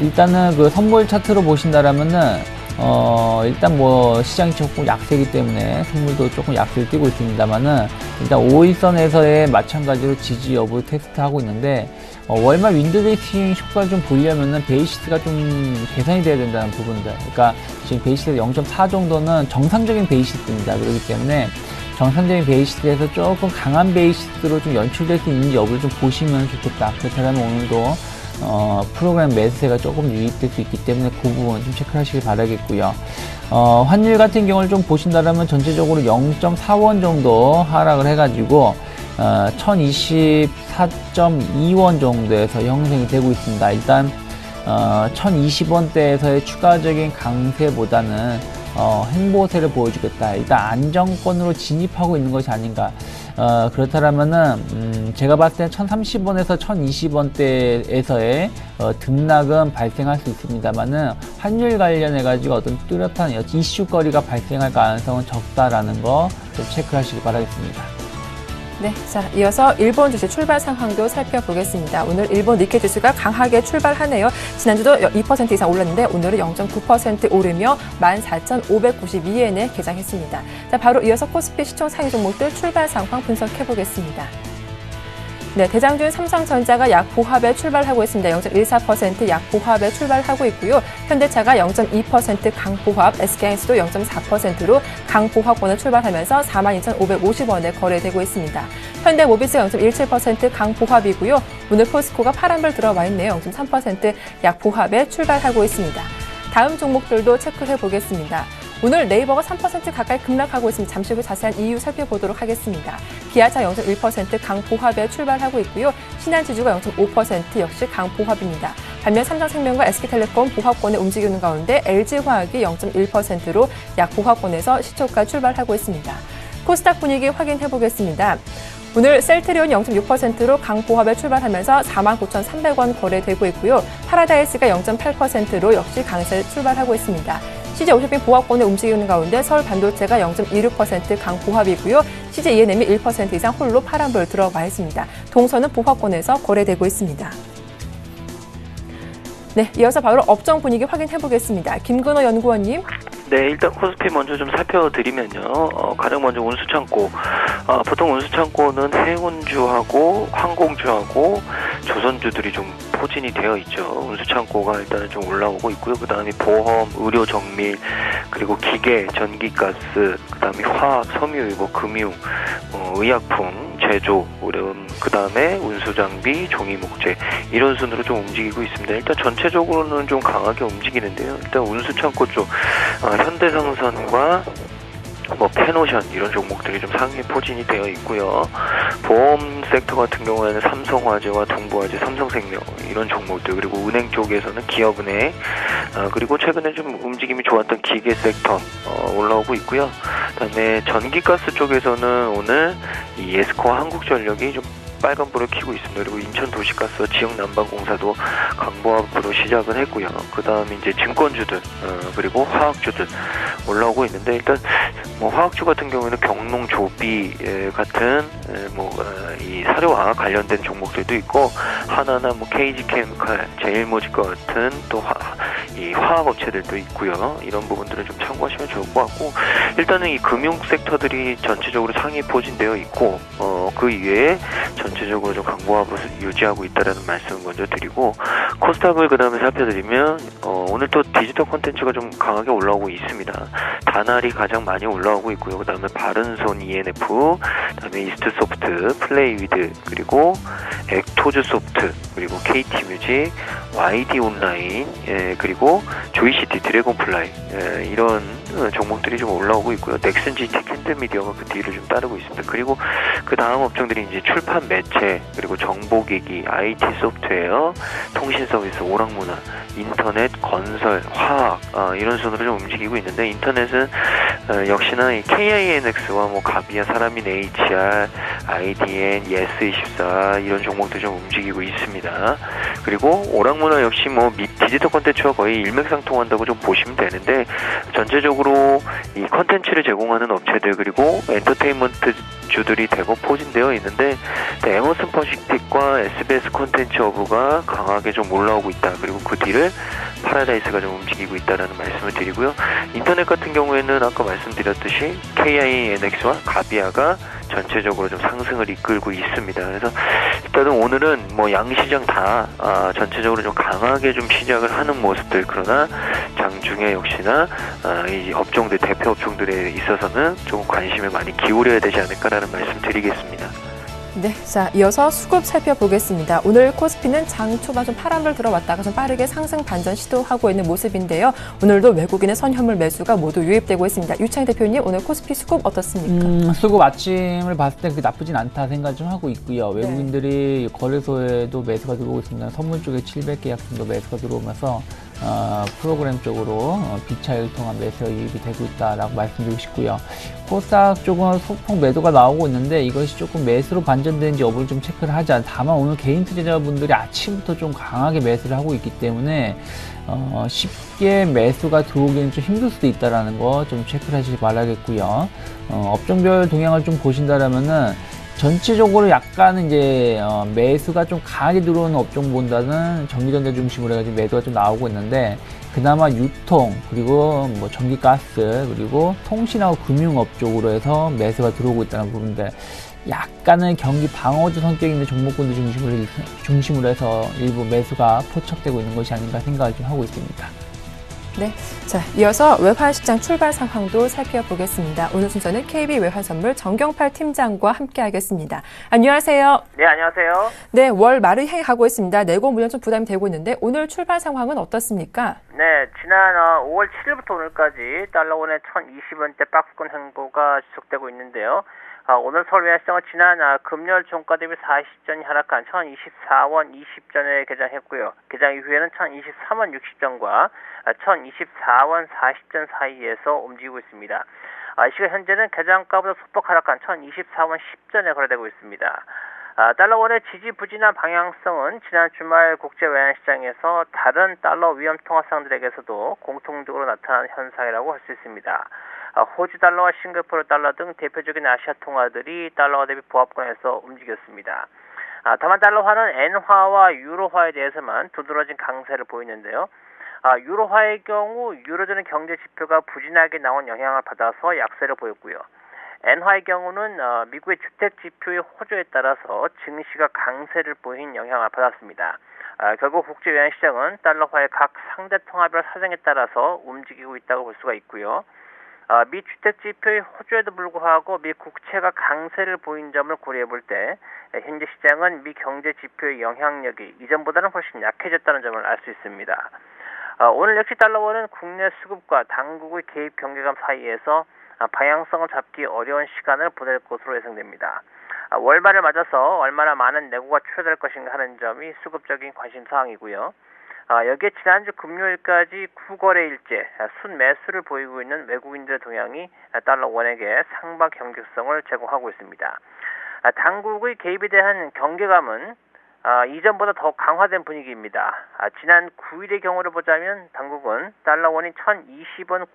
일단은 그 선물 차트로 보신다라면은 일단 뭐 시장이 조금 약세이기 때문에 선물도 조금 약세를 띄고 있습니다만은 일단 5일선에서의 마찬가지로 지지 여부를 테스트하고 있는데 월말 윈드베이싱 효과를 좀 보려면은 베이시스가 좀 개선이 돼야 된다는 부분들. 그러니까 지금 베이시스 0.4 정도는 정상적인 베이시스입니다. 그렇기 때문에 정상적인 베이시스에서 조금 강한 베이시스로 좀 연출될 수 있는지 여부를 좀 보시면 좋겠다. 그렇다면 오늘도 프로그램 매수세가 조금 유입될 수 있기 때문에 그 부분 좀 체크를 하시길 바라겠고요. 환율 같은 경우를 좀 보신다면 전체적으로 0.4원 정도 하락을 해가지고 1024.2원 정도에서 형성이 되고 있습니다. 일단 1020원대에서의 추가적인 강세보다는 행보세를 보여주겠다. 일단 안정권으로 진입하고 있는 것이 아닌가. 그렇다면은 제가 봤을 때 1030원에서 1020원대에서의 등락은 발생할 수 있습니다만은 환율 관련해 가지고 어떤 뚜렷한 이슈거리가 발생할 가능성은 적다라는 거 좀 체크하시기 바라겠습니다. 네, 자, 이어서 일본 주식 출발 상황도 살펴보겠습니다. 오늘 일본 니케이 지수가 강하게 출발하네요. 지난주도 2% 이상 올랐는데 오늘은 0.9% 오르며 14,592엔에 개장했습니다. 자, 바로 이어서 코스피 시총 상위 종목들 출발 상황 분석해보겠습니다. 네, 대장주인 삼성전자가 약보합에 출발하고 있습니다. 0.14% 약보합에 출발하고 있고요. 현대차가 0.2% 강보합, SK하이닉스도 0.4%로 강보합권을 출발하면서 42,550원에 거래되고 있습니다. 현대모비스가 0.17% 강보합이고요. 오늘 포스코가 파란불 들어와 있네요. 0.3% 약보합에 출발하고 있습니다. 다음 종목들도 체크해 보겠습니다. 오늘 네이버가 3% 가까이 급락하고 있습니다. 잠시 후 자세한 이유 살펴보도록 하겠습니다. 기아차 0.1% 강보합에 출발하고 있고요. 신한지주가 0.5% 역시 강보합입니다. 반면 삼성생명과 SK텔레콤 보합권에 움직이는 가운데 LG화학이 0.1%로 약보합권에서 시초가 출발하고 있습니다. 코스닥 분위기 확인해 보겠습니다. 오늘 셀트리온이 0.6%로 강보합에 출발하면서 49,300원 거래되고 있고요. 파라다이스가 0.8%로 역시 강세 출발하고 있습니다. CJ50이 보합권에 움직이는 가운데 서울반도체가 0.26% 강보합이고요. CJ ENM이 1% 이상 홀로 파란불 들어와 있습니다. 동선은 보합권에서 거래되고 있습니다. 네, 이어서 바로 업종 분위기 확인해 보겠습니다. 김근호 연구원님. 네, 일단 코스피 먼저 좀 살펴드리면요. 가장 먼저 운수창고. 보통 운수창고는 해운주하고 항공주하고 조선주들이 좀 포진이 되어 있죠. 운수창고가 일단은 좀 올라오고 있고요. 그 다음에 보험, 의료 정밀, 그리고 기계, 전기가스, 그 다음에 화학, 섬유, 금융, 의약품, 제조, 그 다음에 운수장비, 종이목재 이런 순으로 좀 움직이고 있습니다. 일단 전체적으로는 좀 강하게 움직이는데요. 일단 운수창고 쪽 현대상선과 페노션 이런 종목들이 좀 상위 포진이 되어 있고요. 보험 섹터 같은 경우에는 삼성화재와 동부화재, 삼성생명 이런 종목들, 그리고 은행 쪽에서는 기업은행, 그리고 최근에 좀 움직임이 좋았던 기계 섹터 올라오고 있고요. 그다음에 전기가스 쪽에서는 오늘 이 에스코 한국전력이 좀 빨간불을 켜고 있습니다. 그리고 인천도시가스 지역난방공사도 강보합으로 시작을 했고요. 그 다음에 이제 증권주들, 그리고 화학주들 올라오고 있는데, 일단 화학주 같은 경우에는 경농조비 같은 이 사료와 관련된 종목들도 있고, 하나나 KG케미칼, 제일모직과 같은 또 이 화학업체들도 있고요. 이런 부분들을 좀 참고하시면 좋을 것 같고, 일단은 이 금융 섹터들이 전체적으로 상위 포진되어 있고, 그 이외에 전체적으로 좀 강보합을 유지하고 있다라는 말씀을 먼저 드리고, 코스닥을 그 다음에 살펴드리면 오늘 또 디지털 콘텐츠가 좀 강하게 올라오고 있습니다. 다날이 가장 많이 올라오고 있고요. 그 다음에 바른손 ENF, 그 다음에 이스트소프트, 플레이위드, 그리고 액토즈소프트, 그리고 KT뮤직, YD 온라인, 그리고 조이시티, 드래곤플라이, 이런 종목들이 좀 올라오고 있고요. 넥슨GT, 캔들미디어가 그 뒤를 좀 따르고 있습니다. 그리고 그 다음 업종들이 이제 출판 매체, 그리고 정보기기, IT 소프트웨어, 통신 서비스, 오락문화, 인터넷, 건설, 화학, 이런 순으로 좀 움직이고 있는데, 인터넷은 역시나 이 KINX와 뭐 가비아, 사람인 HR, IDN, 예스24 이런 종목들 좀 움직이고 있습니다. 그리고 오락문화 역시 뭐 디지털 콘텐츠와 거의 일맥상통한다고 좀 보시면 되는데, 전체적으로 이 콘텐츠를 제공하는 업체들, 그리고 엔터테인먼트 주들이 대거 포진되어 있는데, 에머슨 퍼시픽과 SBS 콘텐츠 허브가 강하게 좀 올라오고 있다. 그리고 그 뒤를 파라다이스가 좀 움직이고 있다라는 말씀을 드리고요. 인터넷 같은 경우에는 아까 말씀드렸듯이 KINX와 가비아가 전체적으로 좀 상승을 이끌고 있습니다. 그래서 일단은 오늘은 뭐 양시장 다 전체적으로 좀 강하게 좀 시작을 하는 모습들, 그러나 장중에 역시나 이 업종들, 대표 업종들에 있어서는 좀 관심을 많이 기울여야 되지 않을까라는 말씀 드리겠습니다. 네, 자, 이어서 수급 살펴보겠습니다. 오늘 코스피는 장 초반 좀 파란불 들어왔다가 좀 빠르게 상승 반전 시도하고 있는 모습인데요. 오늘도 외국인의 선현물 매수가 모두 유입되고 있습니다. 유창 대표님, 오늘 코스피 수급 어떻습니까? 수급 아침을 봤을 때 그렇게 나쁘진 않다 생각 좀 하고 있고요. 외국인들이 거래소에도 매수가 들어오고 있습니다. 선물 쪽에 700계약 정도 매수가 들어오면서 프로그램 쪽으로 비차익을 통한 매수가 유입이 되고 있다라고 말씀드리고 싶고요. 코스닥 쪽은 소폭 매도가 나오고 있는데, 이것이 조금 매수로 반전되는지 여부를 좀 체크를 하자. 다만 오늘 개인 투자자분들이 아침부터 좀 강하게 매수를 하고 있기 때문에 쉽게 매수가 들어오기는 좀 힘들 수도 있다라는 거 좀 체크를 하시기 바라겠고요. 업종별 동향을 좀 보신다라면은 전체적으로 약간은 이제 매수가 좀 강하게 들어오는 업종보다는 전기전자 중심으로 해가지고 매도가 좀 나오고 있는데, 그나마 유통, 그리고 뭐 전기가스, 그리고 통신하고 금융업 쪽으로 해서 매수가 들어오고 있다는 부분인데, 약간은 경기 방어주 성격 있는 종목군들 중심으로 해서 일부 매수가 포착되고 있는 것이 아닌가 생각을 좀 하고 있습니다. 네, 자, 이어서 외환시장 출발 상황도 살펴보겠습니다. 오늘 순서는 KB 외환선물 정경팔 팀장과 함께하겠습니다. 안녕하세요. 네, 안녕하세요. 네, 월 말을 향해 가고 있습니다. 내고 물론 좀 부담이 되고 있는데, 오늘 출발 상황은 어떻습니까? 네, 지난 5월 7일부터 오늘까지 달러원의 1,020원대 박스권 행보가 지속되고 있는데요. 오늘 서울 외환시장은 지난 금요일 종가 대비 40전이 하락한 1,024원 20전에 개장했고요. 개장 이후에는 1,023원 60전과 1,024원 40전 사이에서 움직이고 있습니다. 이 시각 현재는 개장가보다 소폭 하락한 1,024원 10전에 거래되고 있습니다. 달러원의 지지부진한 방향성은 지난 주말 국제 외환시장에서 다른 달러 위험 통화상들에게서도 공통적으로 나타난 현상이라고 할 수 있습니다. 호주 달러와 싱가포르 달러 등 대표적인 아시아 통화들이 달러와 대비 보합권에서 움직였습니다. 다만 달러화는 엔화와 유로화에 대해서만 두드러진 강세를 보이는데요. 유로화의 경우 유로존의 경제 지표가 부진하게 나온 영향을 받아서 약세를 보였고요. 엔화의 경우는 미국의 주택 지표의 호조에 따라서 증시가 강세를 보인 영향을 받았습니다. 결국 국제 외환시장은 달러화의 각 상대 통화별 사정에 따라서 움직이고 있다고 볼 수가 있고요. 미 주택 지표의 호조에도 불구하고 미 국채가 강세를 보인 점을 고려해 볼 때 현재 시장은 미 경제 지표의 영향력이 이전보다는 훨씬 약해졌다는 점을 알 수 있습니다. 오늘 역시 달러원은 국내 수급과 당국의 개입 경계감 사이에서 방향성을 잡기 어려운 시간을 보낼 것으로 예상됩니다. 월말을 맞아서 얼마나 많은 내고가 출하될 것인가 하는 점이 수급적인 관심사항이고요. 여기에 지난주 금요일까지 9거래일째 순매수를 보이고 있는 외국인들의 동향이 달러 원에게 상방 경직성을 제공하고 있습니다. 당국의 개입에 대한 경계감은 이전보다 더 강화된 분위기입니다. 지난 9일의 경우를 보자면 당국은 달러 원이 1,020원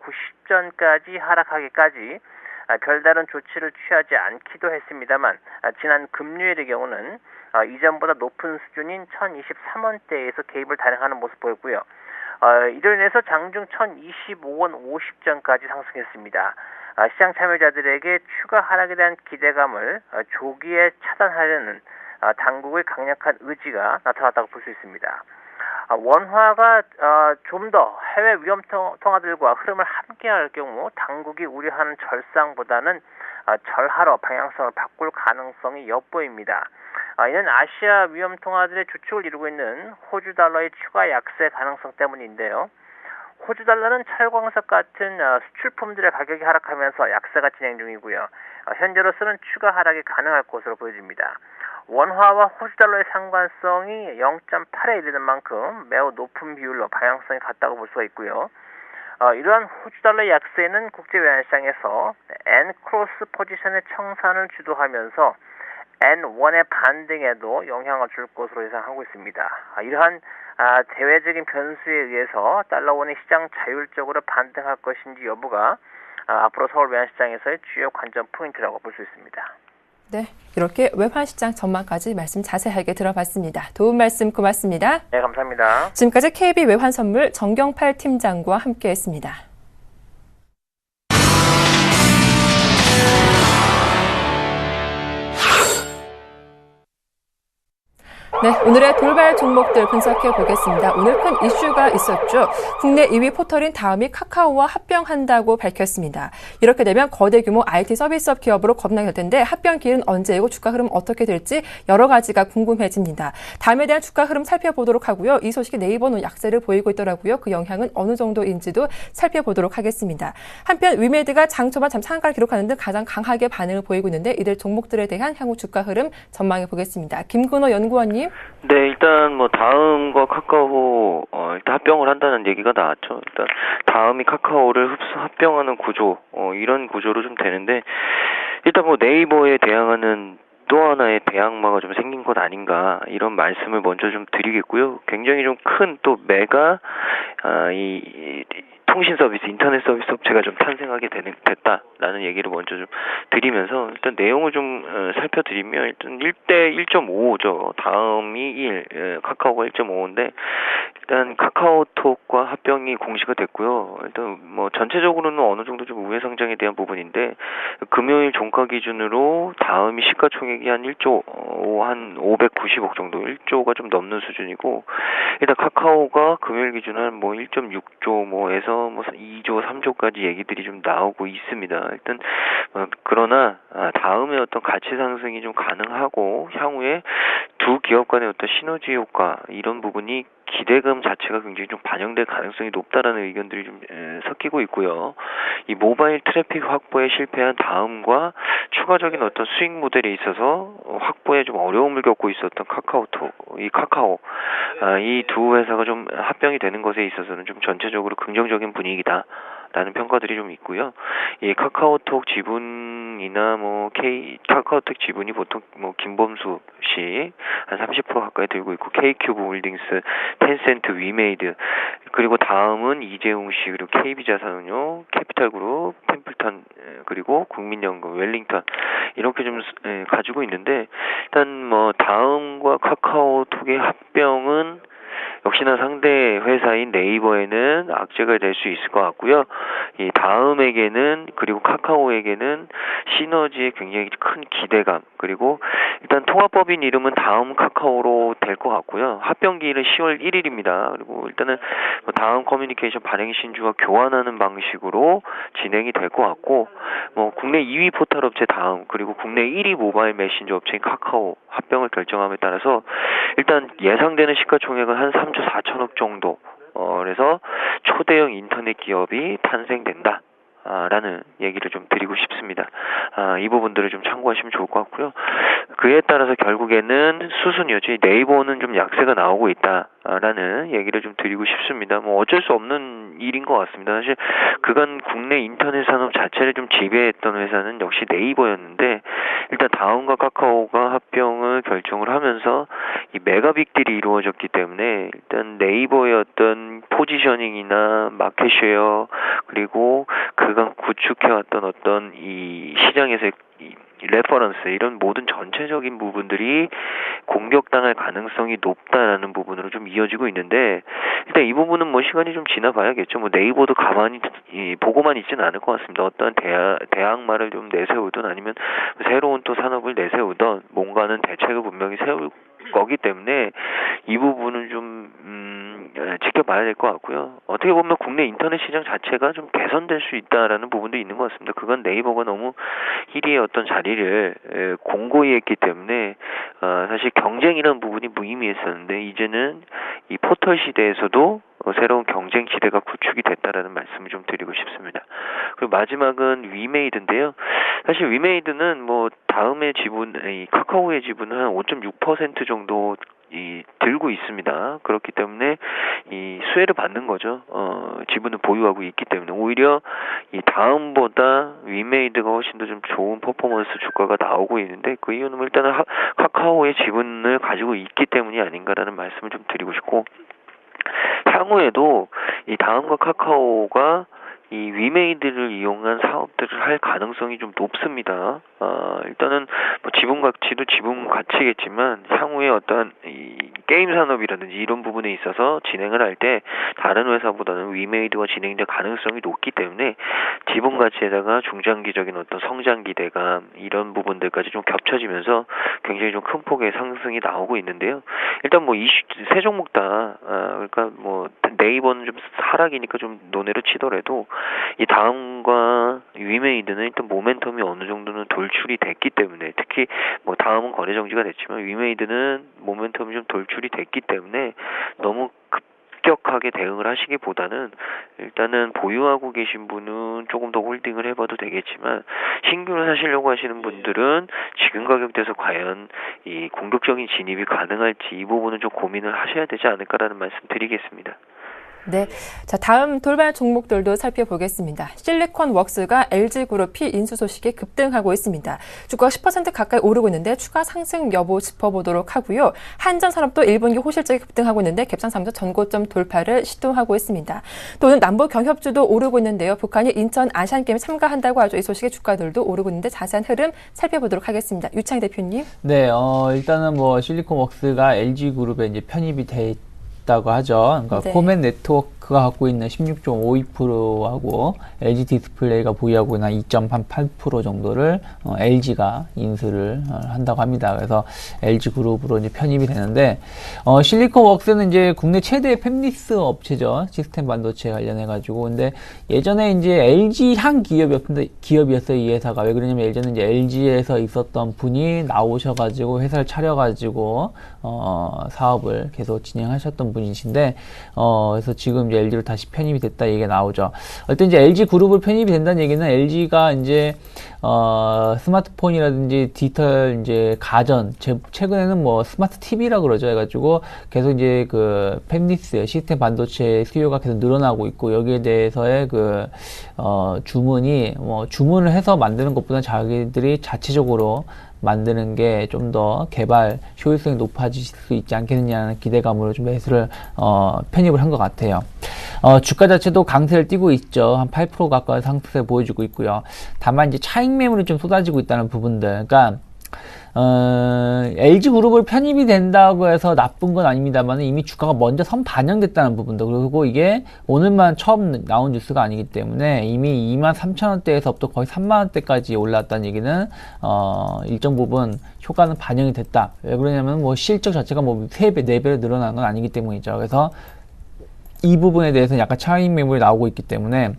90전까지 하락하기까지 별다른 조치를 취하지 않기도 했습니다만, 지난 금요일의 경우는 이전보다 높은 수준인 1,023원대에서 개입을 단행하는 모습 보였고요. 이로 인해서 장중 1025원 50전까지 상승했습니다. 시장 참여자들에게 추가 하락에 대한 기대감을 조기에 차단하려는 당국의 강력한 의지가 나타났다고 볼 수 있습니다. 원화가 좀 더 해외 위험 통화들과 흐름을 함께할 경우 당국이 우려하는 절상보다는 절하로 방향성을 바꿀 가능성이 엿보입니다. 이는 아시아 위험 통화들의 주축을 이루고 있는 호주 달러의 추가 약세 가능성 때문인데요. 호주 달러는 철광석 같은 수출품들의 가격이 하락하면서 약세가 진행 중이고요. 현재로서는 추가 하락이 가능할 것으로 보여집니다. 원화와 호주 달러의 상관성이 0.8에 이르는 만큼 매우 높은 비율로 방향성이 같다고 볼 수가 있고요. 이러한 호주 달러의 약세는 국제외환시장에서 N 크로스 포지션의 청산을 주도하면서 N1의 반등에도 영향을 줄 것으로 예상하고 있습니다. 이러한 대외적인 변수에 의해서 달러원이 시장 자율적으로 반등할 것인지 여부가 앞으로 서울 외환시장에서의 주요 관전 포인트라고 볼 수 있습니다. 네, 이렇게 외환시장 전망까지 말씀 자세하게 들어봤습니다. 도움 말씀 고맙습니다. 네, 감사합니다. 지금까지 KB 외환선물 정경팔 팀장과 함께했습니다. 네, 오늘의 돌발 종목들 분석해 보겠습니다. 오늘 큰 이슈가 있었죠. 국내 2위 포털인 다음이 카카오와 합병한다고 밝혔습니다. 이렇게 되면 거대 규모 IT 서비스업 기업으로 거듭나게 될 텐데 합병 기일은 언제이고 주가 흐름 어떻게 될지 여러 가지가 궁금해집니다. 다음에 대한 주가 흐름 살펴보도록 하고요. 이 소식이 네이버는 약세를 보이고 있더라고요. 그 영향은 어느 정도인지도 살펴보도록 하겠습니다. 한편 위메드가 장 초반 상한가를 기록하는 등 가장 강하게 반응을 보이고 있는데 이들 종목들에 대한 향후 주가 흐름 전망해 보겠습니다. 김근호 연구원님. 네, 일단 다음과 카카오 일단 합병을 한다는 얘기가 나왔죠. 일단 다음이 카카오를 합병하는 구조, 이런 구조로 좀 되는데 일단 네이버에 대항하는 또 하나의 대항마가 좀 생긴 것 아닌가 이런 말씀을 먼저 좀 드리겠고요. 굉장히 좀 큰 또 메가 이 통신 서비스, 인터넷 서비스 업체가 좀 탄생하게 됐다라는 얘기를 먼저 좀 드리면서 일단 내용을 좀 살펴드리면 일단 1대 1.55죠. 다음이 1, 카카오가 1.55인데 일단 카카오톡과 합병이 공시가 됐고요. 일단 전체적으로는 어느 정도 좀 우회상장에 대한 부분인데 금요일 종가 기준으로 다음이 시가총액이 한 1조 한 590억 정도, 1조가 좀 넘는 수준이고 일단 카카오가 금요일 기준은 1.6조에서 2조, 3조까지 얘기들이 좀 나오고 있습니다. 일단 그러나 다음에 어떤 가치 상승이 좀 가능하고 향후에 두 기업 간의 어떤 시너지 효과 이런 부분이 기대감 자체가 굉장히 좀 반영될 가능성이 높다라는 의견들이 좀 섞이고 있고요. 이 모바일 트래픽 확보에 실패한 다음과 추가적인 어떤 수익 모델에 있어서 확보에 좀 어려움을 겪고 있었던 카카오톡, 이 두 회사가 좀 합병이 되는 것에 있어서는 좀 전체적으로 긍정적인 분위기다라는 평가들이 좀 있고요. 이 카카오톡 지분이나 카카오톡 지분이 보통 김범수 씨 한 30% 가까이 들고 있고 K큐브 홀딩스, 텐센트, 위메이드 그리고 다음은 이재용 씨 그리고 KB자산운용, 캐피탈그룹, 템플턴 그리고 국민연금, 웰링턴 이렇게 좀 가지고 있는데 일단 다음과 카카오톡의 합병은 역시나 상대 회사인 네이버에는 악재가 될 수 있을 것 같고요. 이 다음에게는 그리고 카카오에게는 시너지에 굉장히 큰 기대감 그리고 일단 통합법인 이름은 다음 카카오로 될 것 같고요. 합병기일은 10월 1일입니다. 그리고 일단은 다음 커뮤니케이션 발행 신주와 교환하는 방식으로 진행이 될 것 같고 국내 2위 포털 업체 다음 그리고 국내 1위 모바일 메신저 업체인 카카오 합병을 결정함에 따라서 일단 예상되는 시가총액은 한 3조 4천억 정도 그래서 초대형 인터넷 기업이 탄생된다. 라는 얘기를 좀 드리고 싶습니다. 이 부분들을 좀 참고하시면 좋을 것 같고요. 그에 따라서 결국에는 수순이었지 네이버는 좀 약세가 나오고 있다라는 얘기를 좀 드리고 싶습니다. 어쩔 수 없는 일인 것 같습니다. 사실 그간 국내 인터넷 산업 자체를 좀 지배했던 회사는 역시 네이버였는데 일단 다음과 카카오가 합병을 결정을 하면서 이 메가 빅딜이 이루어졌기 때문에 일단 네이버의 어떤 포지셔닝이나 마켓쉐어 그리고 그간 구축해왔던 어떤 이 시장에서의 레퍼런스 이런 모든 전체적인 부분들이 공격당할 가능성이 높다라는 부분으로 좀 이어지고 있는데 일단 이 부분은 뭐 시간이 좀 지나봐야겠죠. 뭐 네이버도 가만히 보고만 있지는 않을 것 같습니다. 어떠한 대항마를 좀 내세우든 아니면 새로운 또 산업을 내세우든 뭔가는 대책을 분명히 세울 거기 때문에 이 부분은 좀 지켜봐야 될 것 같고요. 어떻게 보면 국내 인터넷 시장 자체가 좀 개선될 수 있다라는 부분도 있는 것 같습니다. 그건 네이버가 너무 1위의 어떤 자리를 공고히 했기 때문에 사실 경쟁이라는 부분이 무의미했었는데 이제는 이 포털 시대에서도 새로운 경쟁 지대가 구축이 됐다라는 말씀을 좀 드리고 싶습니다. 그리고 마지막은 위메이드인데요. 사실 위메이드는 뭐 다음에 지분, 이 카카오의 지분은 한 5.6% 정도 들고 있습니다. 그렇기 때문에 이 수혜를 받는 거죠. 지분을 보유하고 있기 때문에 오히려 이 다음보다 위메이드가 훨씬 더 좀 좋은 퍼포먼스 주가가 나오고 있는데 그 이유는 일단은 카카오의 지분을 가지고 있기 때문이 아닌가라는 말씀을 좀 드리고 싶고 향후에도 이 다음과 카카오가 이 위메이드를 이용한 사업들을 할 가능성이 좀 높습니다. 일단은 뭐 지분 가치도 지분 가치겠지만 향후에 어떤 이 게임 산업이라든지 이런 부분에 있어서 진행을 할 때 다른 회사보다는 위메이드가 진행될 가능성이 높기 때문에 지분 가치에다가 중장기적인 어떤 성장 기대감 이런 부분들까지 좀 겹쳐지면서 굉장히 좀 큰 폭의 상승이 나오고 있는데요. 일단 뭐 세 종목 다 그러니까 뭐 네이버는 좀 하락이니까 좀 논외로 치더라도 이 다음과 위메이드는 일단 모멘텀이 어느 정도는 돌출이 됐기 때문에 특히 뭐 다음은 거래 정지가 됐지만 위메이드는 모멘텀이 좀 돌출이 됐기 때문에 너무 급격하게 대응을 하시기보다는 일단은 보유하고 계신 분은 조금 더 홀딩을 해봐도 되겠지만 신규를 사시려고 하시는 분들은 지금 가격대에서 과연 이 공격적인 진입이 가능할지 이 부분은 좀 고민을 하셔야 되지 않을까라는 말씀 드리겠습니다. 네. 자, 다음 돌발 종목들도 살펴보겠습니다. 실리콘웍스가 LG그룹이 인수 소식에 급등하고 있습니다. 주가가 10% 가까이 오르고 있는데 추가 상승 여부 짚어보도록 하고요. 한전산업도 1분기 호실적이 급등하고 있는데 갭상사면서 전고점 돌파를 시도하고 있습니다. 또 오늘 남북 경협주도 오르고 있는데요. 북한이 인천 아시안게임에 참가한다고 하죠. 이 소식에 주가들도 오르고 있는데 자세한 흐름 살펴보도록 하겠습니다. 유창 대표님. 네, 일단은 뭐 실리콘웍스가 LG그룹에 이제 편입이 돼 있다고 하죠. 그러니까 네. 코멘 네트워크가 갖고 있는 16.52%하고 LG 디스플레이가 보유하고 있는 2.8% 정도를 LG가 인수를 한다고 합니다. 그래서 LG 그룹으로 이제 편입이 되는데 실리콘웍스는 이제 국내 최대의 팹리스 업체죠. 시스템 반도체 관련해 가지고. 근데 예전에 이제 LG 향 기업이었어요. 이 회사가. 왜 그러냐면 예전에 이제 LG에서 있었던 분이 나오셔 가지고 회사를 차려 가지고 사업을 계속 진행하셨던 분이신데 그래서 지금 이제 LG로 다시 편입이 됐다 얘기가 나오죠. 어떤 이제 LG 그룹을 편입이 된다는 얘기는 LG가 이제 스마트폰이라든지 디지털 이제 가전 최근에는 뭐 스마트 TV라 그러죠. 해가지고 계속 이제 그 팹리스 시스템 반도체 수요가 계속 늘어나고 있고 여기에 대해서의 그 주문이 뭐 주문을 해서 만드는 것보다 자기들이 자체적으로 만드는 게 좀 더 개발 효율성이 높아질 수 있지 않겠느냐는 기대감으로 좀 매수를 편입을 한 것 같아요. 주가 자체도 강세를 띠고 있죠. 한 8% 가까이 상승세 보여주고 있고요. 다만 이제 차익 매물이 좀 쏟아지고 있다는 부분들. 그러니까 LG그룹을 편입이 된다고 해서 나쁜 건 아닙니다만 이미 주가가 먼저 선 반영됐다는 부분도 그리고 이게 오늘만 처음 나온 뉴스가 아니기 때문에 이미 23,000원대에서부터 거의 3만원대까지 올랐다는 얘기는 일정 부분 효과는 반영이 됐다. 왜 그러냐면 뭐 실적 자체가 뭐 3배, 4배로 늘어난 건 아니기 때문이죠. 그래서 이 부분에 대해서는 약간 차익 매물이 나오고 있기 때문에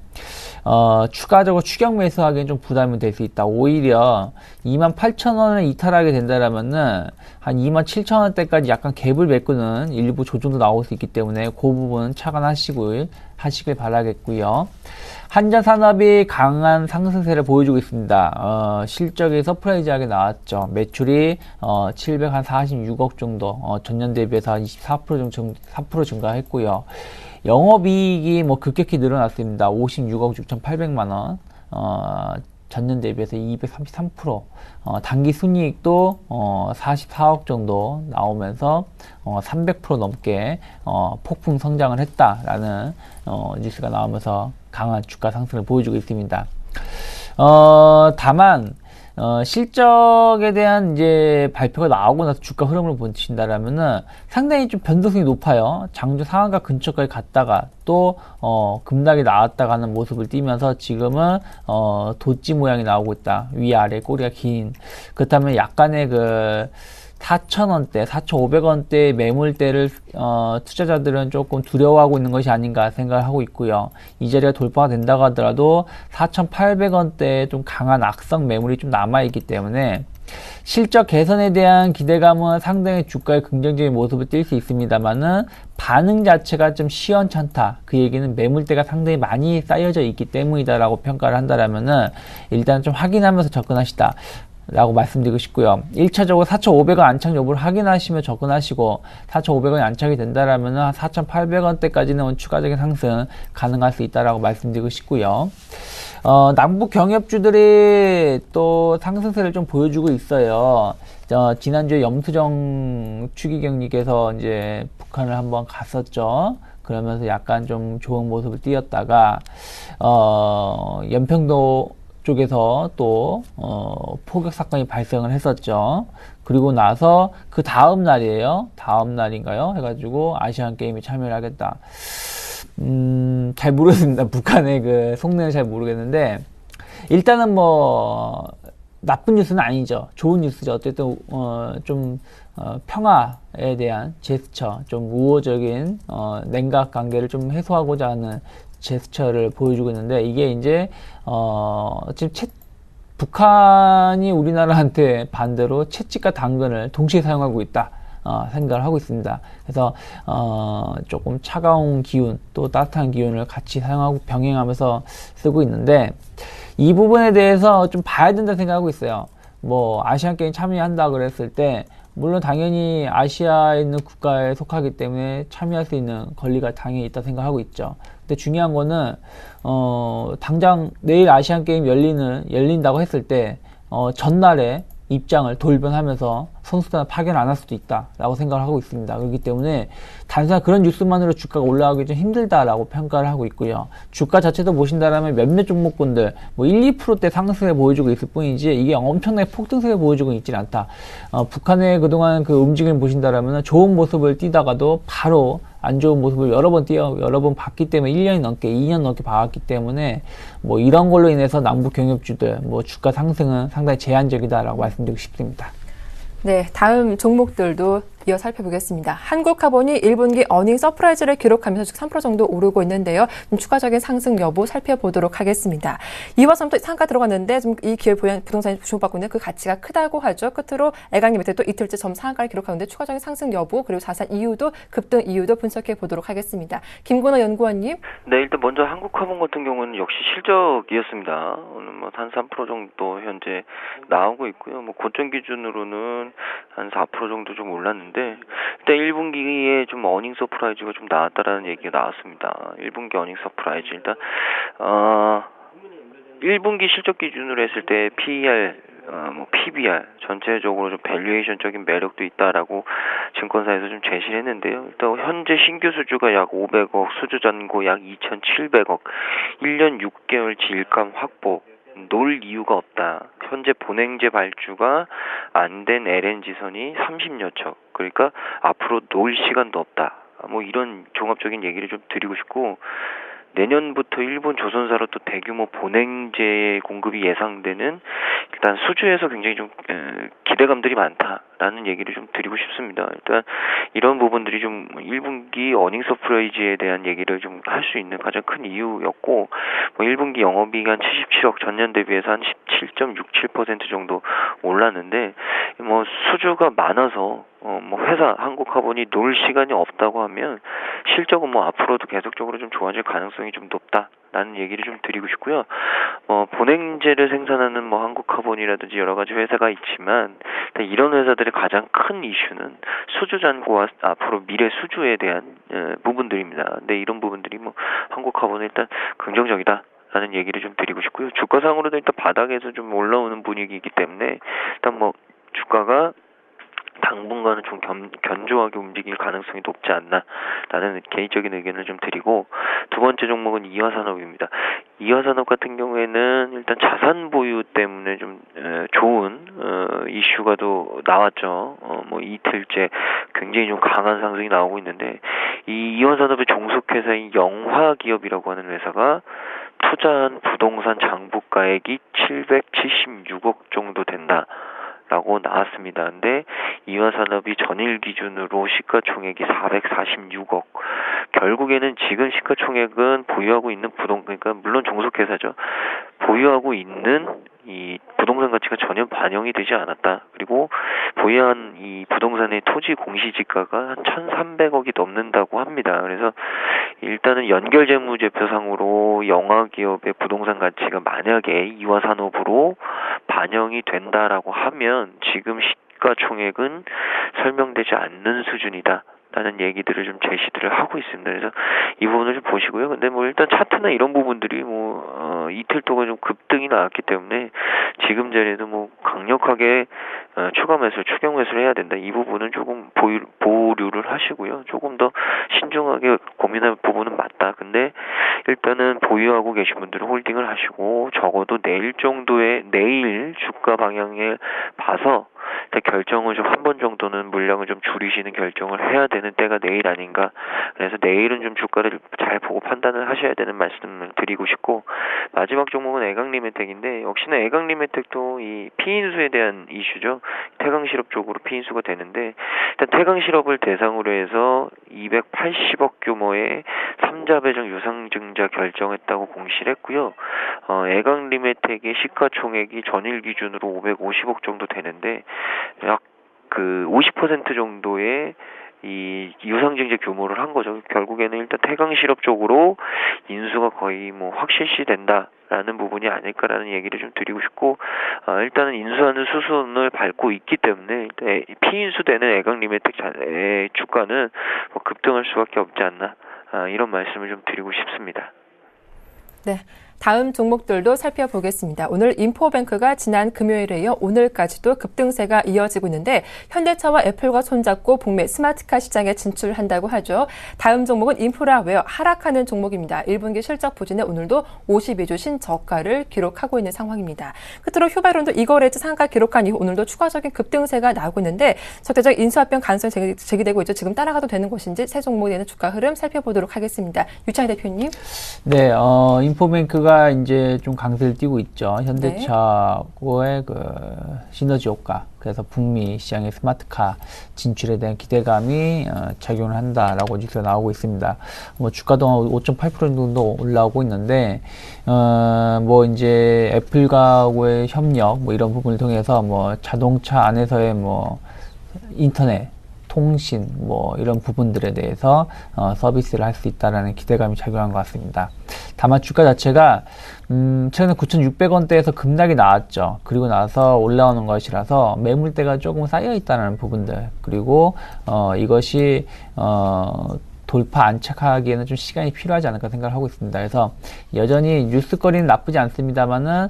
추가적으로 추격 매수하기엔 좀 부담이 될 수 있다. 오히려 28,000원을 이탈하게 된다라면은 한 27,000원대까지 약간 갭을 메꾸는 일부 조정도 나올 수 있기 때문에 그 부분은 차관하시길 바라겠고요. 한전산업이 강한 상승세를 보여주고 있습니다. 실적이 서프라이즈하게 나왔죠. 매출이 746억 정도, 전년 대비해서 한 4% 증가했고요. 영업이익이 뭐 급격히 늘어났습니다. 56억 6,800만원, 전년 대비해서 233%, 단기 순이익도 44억 정도 나오면서 300% 넘게 폭풍 성장을 했다라는 뉴스가 나오면서 강한 주가 상승을 보여주고 있습니다. 다만 실적에 대한 이제 발표가 나오고 나서 주가 흐름을 보신다라면은 상당히 좀 변동성이 높아요. 장중 상한가 근처까지 갔다가 또 급락이 나왔다가 하는 모습을 띠면서 지금은 도지 모양이 나오고 있다. 위아래 꼬리가 긴. 그렇다면 약간의 그 4,000원대, 4,500원대 매물대를 투자자들은 조금 두려워하고 있는 것이 아닌가 생각을 하고 있고요. 이 자리가 돌파가 된다고 하더라도 4,800원대에 좀 강한 악성 매물이 좀 남아있기 때문에 실적 개선에 대한 기대감은 상당히 주가의 긍정적인 모습을 띌 수 있습니다만은 반응 자체가 좀 시원찮다. 그 얘기는 매물대가 상당히 많이 쌓여져 있기 때문이다라고 평가를 한다라면은 일단 좀 확인하면서 접근하시다. 라고 말씀드리고 싶고요. 1차적으로 4,500원 안착 여부를 확인하시며 접근하시고 4,500원이 안착이 된다라면 한 4,800원대까지는 추가적인 상승 가능할 수 있다라고 말씀드리고 싶고요. 남북 경협주들이 또 상승세를 좀 보여주고 있어요. 지난주에 염수정 추기경님께서 이제 북한을 한번 갔었죠. 그러면서 약간 좀 좋은 모습을 띄었다가 연평도 쪽에서 또 포격 사건이 발생을 했었죠. 그리고 나서 그 다음 날이에요. 다음 날인가요? 해가지고 아시안 게임에 참여를 하겠다. 잘 모르겠습니다. 북한의 그 속내는 잘 모르겠는데 일단은 뭐 나쁜 뉴스는 아니죠. 좋은 뉴스죠. 어쨌든 좀 평화에 대한 제스처, 좀 우호적인 냉각 관계를 좀 해소하고자 하는 제스처를 보여주고 있는데 이게 이제 지금 북한이 우리나라한테 반대로 채찍과 당근을 동시에 사용하고 있다 생각을 하고 있습니다. 그래서 조금 차가운 기운 또 따뜻한 기운을 같이 사용하고 병행하면서 쓰고 있는데 이 부분에 대해서 좀 봐야 된다 생각하고 있어요. 뭐 아시안 게임 참여한다 그랬을 때 물론 당연히 아시아에 있는 국가에 속하기 때문에 참여할 수 있는 권리가 당연히 있다 생각하고 있죠. 근데 중요한 거는 당장 내일 아시안 게임 열린다고 했을 때 전날에 입장을 돌변하면서 선수단을 파견 안 할 수도 있다라고 생각을 하고 있습니다. 그렇기 때문에 단순한 그런 뉴스만으로 주가가 올라가기 좀 힘들다라고 평가를 하고 있고요. 주가 자체도 보신다라면 몇몇 종목군들 뭐 1, 2%대 상승을 보여주고 있을 뿐이지 이게 엄청나게 폭등세를 보여주고 있지는 않다. 북한의 그동안 그 움직임을 보신다라면 좋은 모습을 띠다가도 바로 안 좋은 모습을 여러 번 봤기 때문에 1년이 넘게 2년 넘게 봐왔기 때문에 뭐 이런 걸로 인해서 남북 경협주들 뭐 주가 상승은 상당히 제한적이다라고 말씀드리고 싶습니다. 네, 다음 종목들도 이어 살펴보겠습니다. 한국카본이 1분기 어닝 서프라이즈를 기록하면서 3% 정도 오르고 있는데요. 좀 추가적인 상승 여부 살펴보도록 하겠습니다. 2월 3부 상가 들어갔는데 좀 이 기업 부동산이 주목받고 있는 그 가치가 크다고 하죠. 끝으로 애강님 밑에 또 이틀째 점 상한가를 기록하는데 추가적인 상승 여부 그리고 자산 이유도 급등 이유도 분석해 보도록 하겠습니다. 김건호 연구원님. 네, 일단 먼저 한국카본 같은 경우는 역시 실적이었습니다. 오늘 뭐 한 3% 정도 현재 나오고 있고요. 뭐 고점 기준으로는 한 4% 정도 좀 올랐는데 일단 1분기에 좀 어닝 서프라이즈가 좀 나왔다라는 얘기가 나왔습니다. 1분기 어닝 서프라이즈 일단 1분기 실적 기준으로 했을 때 PER, 뭐 PBR 전체적으로 좀 밸류에이션적인 매력도 있다라고 증권사에서 좀 제시를 했는데요. 일단 현재 신규 수주가 약 500억, 수주 잔고 약 2,700억, 1년 6개월 질감 확보. 놀 이유가 없다. 현재 본행제 발주가 안 된 LNG선이 30여 척. 그러니까 앞으로 놀 시간도 없다. 뭐 이런 종합적인 얘기를 좀 드리고 싶고 내년부터 일본 조선사로 또 대규모 본행제 공급이 예상되는 일단 수주에서 굉장히 좀 기대감들이 많다라는 얘기를 좀 드리고 싶습니다. 일단 이런 부분들이 좀 1분기 어닝 서프라이즈에 대한 얘기를 좀 할 수 있는 가장 큰 이유였고 뭐 1분기 영업이익 한 77억 전년 대비해서 한 17.67% 정도 올랐는데 뭐 수주가 많아서 뭐 회사 한국카본이 놀 시간이 없다고 하면 실적은 뭐 앞으로도 계속적으로 좀 좋아질 가능성이 좀 높다라는 얘기를 좀 드리고 싶고요. 본행제를 생산하는 뭐 한국카본이라든지 여러 가지 회사가 있지만 이런 회사들의 가장 큰 이슈는 수주 잔고와 앞으로 미래 수주에 대한 부분들입니다. 근데 이런 부분들이 뭐 한국카본은 일단 긍정적이다. 라는 얘기를 좀 드리고 싶고요. 주가상으로도 일단 바닥에서 좀 올라오는 분위기이기 때문에 일단 뭐 주가가 당분간은 좀 견조하게 움직일 가능성이 높지 않나라는 개인적인 의견을 좀 드리고 두 번째 종목은 이화산업입니다. 이화산업 같은 경우에는 일단 자산 보유 때문에 좀 좋은 이슈가 또 나왔죠. 뭐 이틀째 굉장히 좀 강한 상승이 나오고 있는데, 이 이화산업의 종속회사인 영화기업이라고 하는 회사가 투자한 부동산 장부가액이 776억 정도 된다라고 나왔습니다. 근데 이화산업이 전일 기준으로 시가총액이 446억. 결국에는 지금 시가총액은 보유하고 있는 그러니까 물론 종속회사죠. 보유하고 있는 이 부동산 가치가 전혀 반영이 되지 않았다. 그리고 보유한 이 부동산의 토지 공시지가가 한 1,300억이 넘는다고 합니다. 그래서 일단은 연결재무제표상으로 영화기업의 부동산 가치가 만약에 이화산업으로 반영이 된다라고 하면 지금 시가총액은 설명되지 않는 수준이다 라는 얘기들을 좀 제시들을 하고 있습니다. 그래서 이 부분을 좀 보시고요. 근데 뭐 일단 차트나 이런 부분들이 이틀 동안 좀 급등이 나왔기 때문에 지금 자리에도 뭐 강력하게 추가 매수, 추경 매수를 해야 된다. 이 부분은 조금 보류를 하시고요. 조금 더 신중하게 고민할 부분은 맞다. 근데 일단은 보유하고 계신 분들은 홀딩을 하시고 적어도 내일 주가 방향을 봐서 결정을 좀 한 번 정도는 물량을 좀 줄이시는 결정을 해야 되는 때가 내일 아닌가. 그래서 내일은 좀 주가를 잘 보고 판단을 하셔야 되는 말씀을 드리고 싶고, 마지막 종목은 애강리메텍인데 역시나 애강리메텍도 이 피인수에 대한 이슈죠. 태강실업 쪽으로 피인수가 되는데, 일단 태강실업을 대상으로 해서 280억 규모의 3자 배정 유상증자 결정했다고 공시를 했고요. 애강리메텍의 시가총액이 전일 기준으로 550억 정도 되는데 약 50% 정도의 이 유상증자 규모를 한 거죠. 결국에는 일단 태강실업 쪽으로 인수가 거의 뭐 확실시 된다라는 부분이 아닐까라는 얘기를 좀 드리고 싶고, 일단은 인수하는 수순을 밟고 있기 때문에 일단 피인수되는 애강리메텍 주가는 뭐 급등할 수밖에 없지 않나, 이런 말씀을 좀 드리고 싶습니다. 네. 다음 종목들도 살펴보겠습니다. 오늘 인포뱅크가 지난 금요일에 이어 오늘까지도 급등세가 이어지고 있는데, 현대차와 애플과 손잡고 북미 스마트카 시장에 진출한다고 하죠. 다음 종목은 인프라웨어, 하락하는 종목입니다. 1분기 실적 부진에 오늘도 52주 신저가를 기록하고 있는 상황입니다. 끝으로 휴바이론도 이거래지 상가 기록한 이후 오늘도 추가적인 급등세가 나오고 있는데, 적대적 인수합병 가능성이 제기되고 있죠. 지금 따라가도 되는 것인지 세 종목에 대한 주가 흐름 살펴보도록 하겠습니다. 유창희 대표님. 네, 인포뱅크가 이제 좀 강세를 띠고 있죠. 현대차의 그 시너지 효과, 그래서 북미 시장의 스마트카 진출에 대한 기대감이 작용을 한다라고 뉴스가 나오고 있습니다. 뭐 주가도 5.8% 정도 올라오고 있는데, 뭐 이제 애플과의 협력 뭐 이런 부분을 통해서 뭐 자동차 안에서의 뭐 인터넷 통신 뭐 이런 부분들에 대해서 서비스를 할 수 있다라는 기대감이 작용한 것 같습니다. 다만 주가 자체가 최근에 9,600원대에서 급락이 나왔죠. 그리고 나서 올라오는 것이라서 매물대가 조금 쌓여 있다는 부분들, 그리고 이것이 돌파 안착하기에는 좀 시간이 필요하지 않을까 생각을 하고 있습니다. 그래서 여전히 뉴스거리는 나쁘지 않습니다만은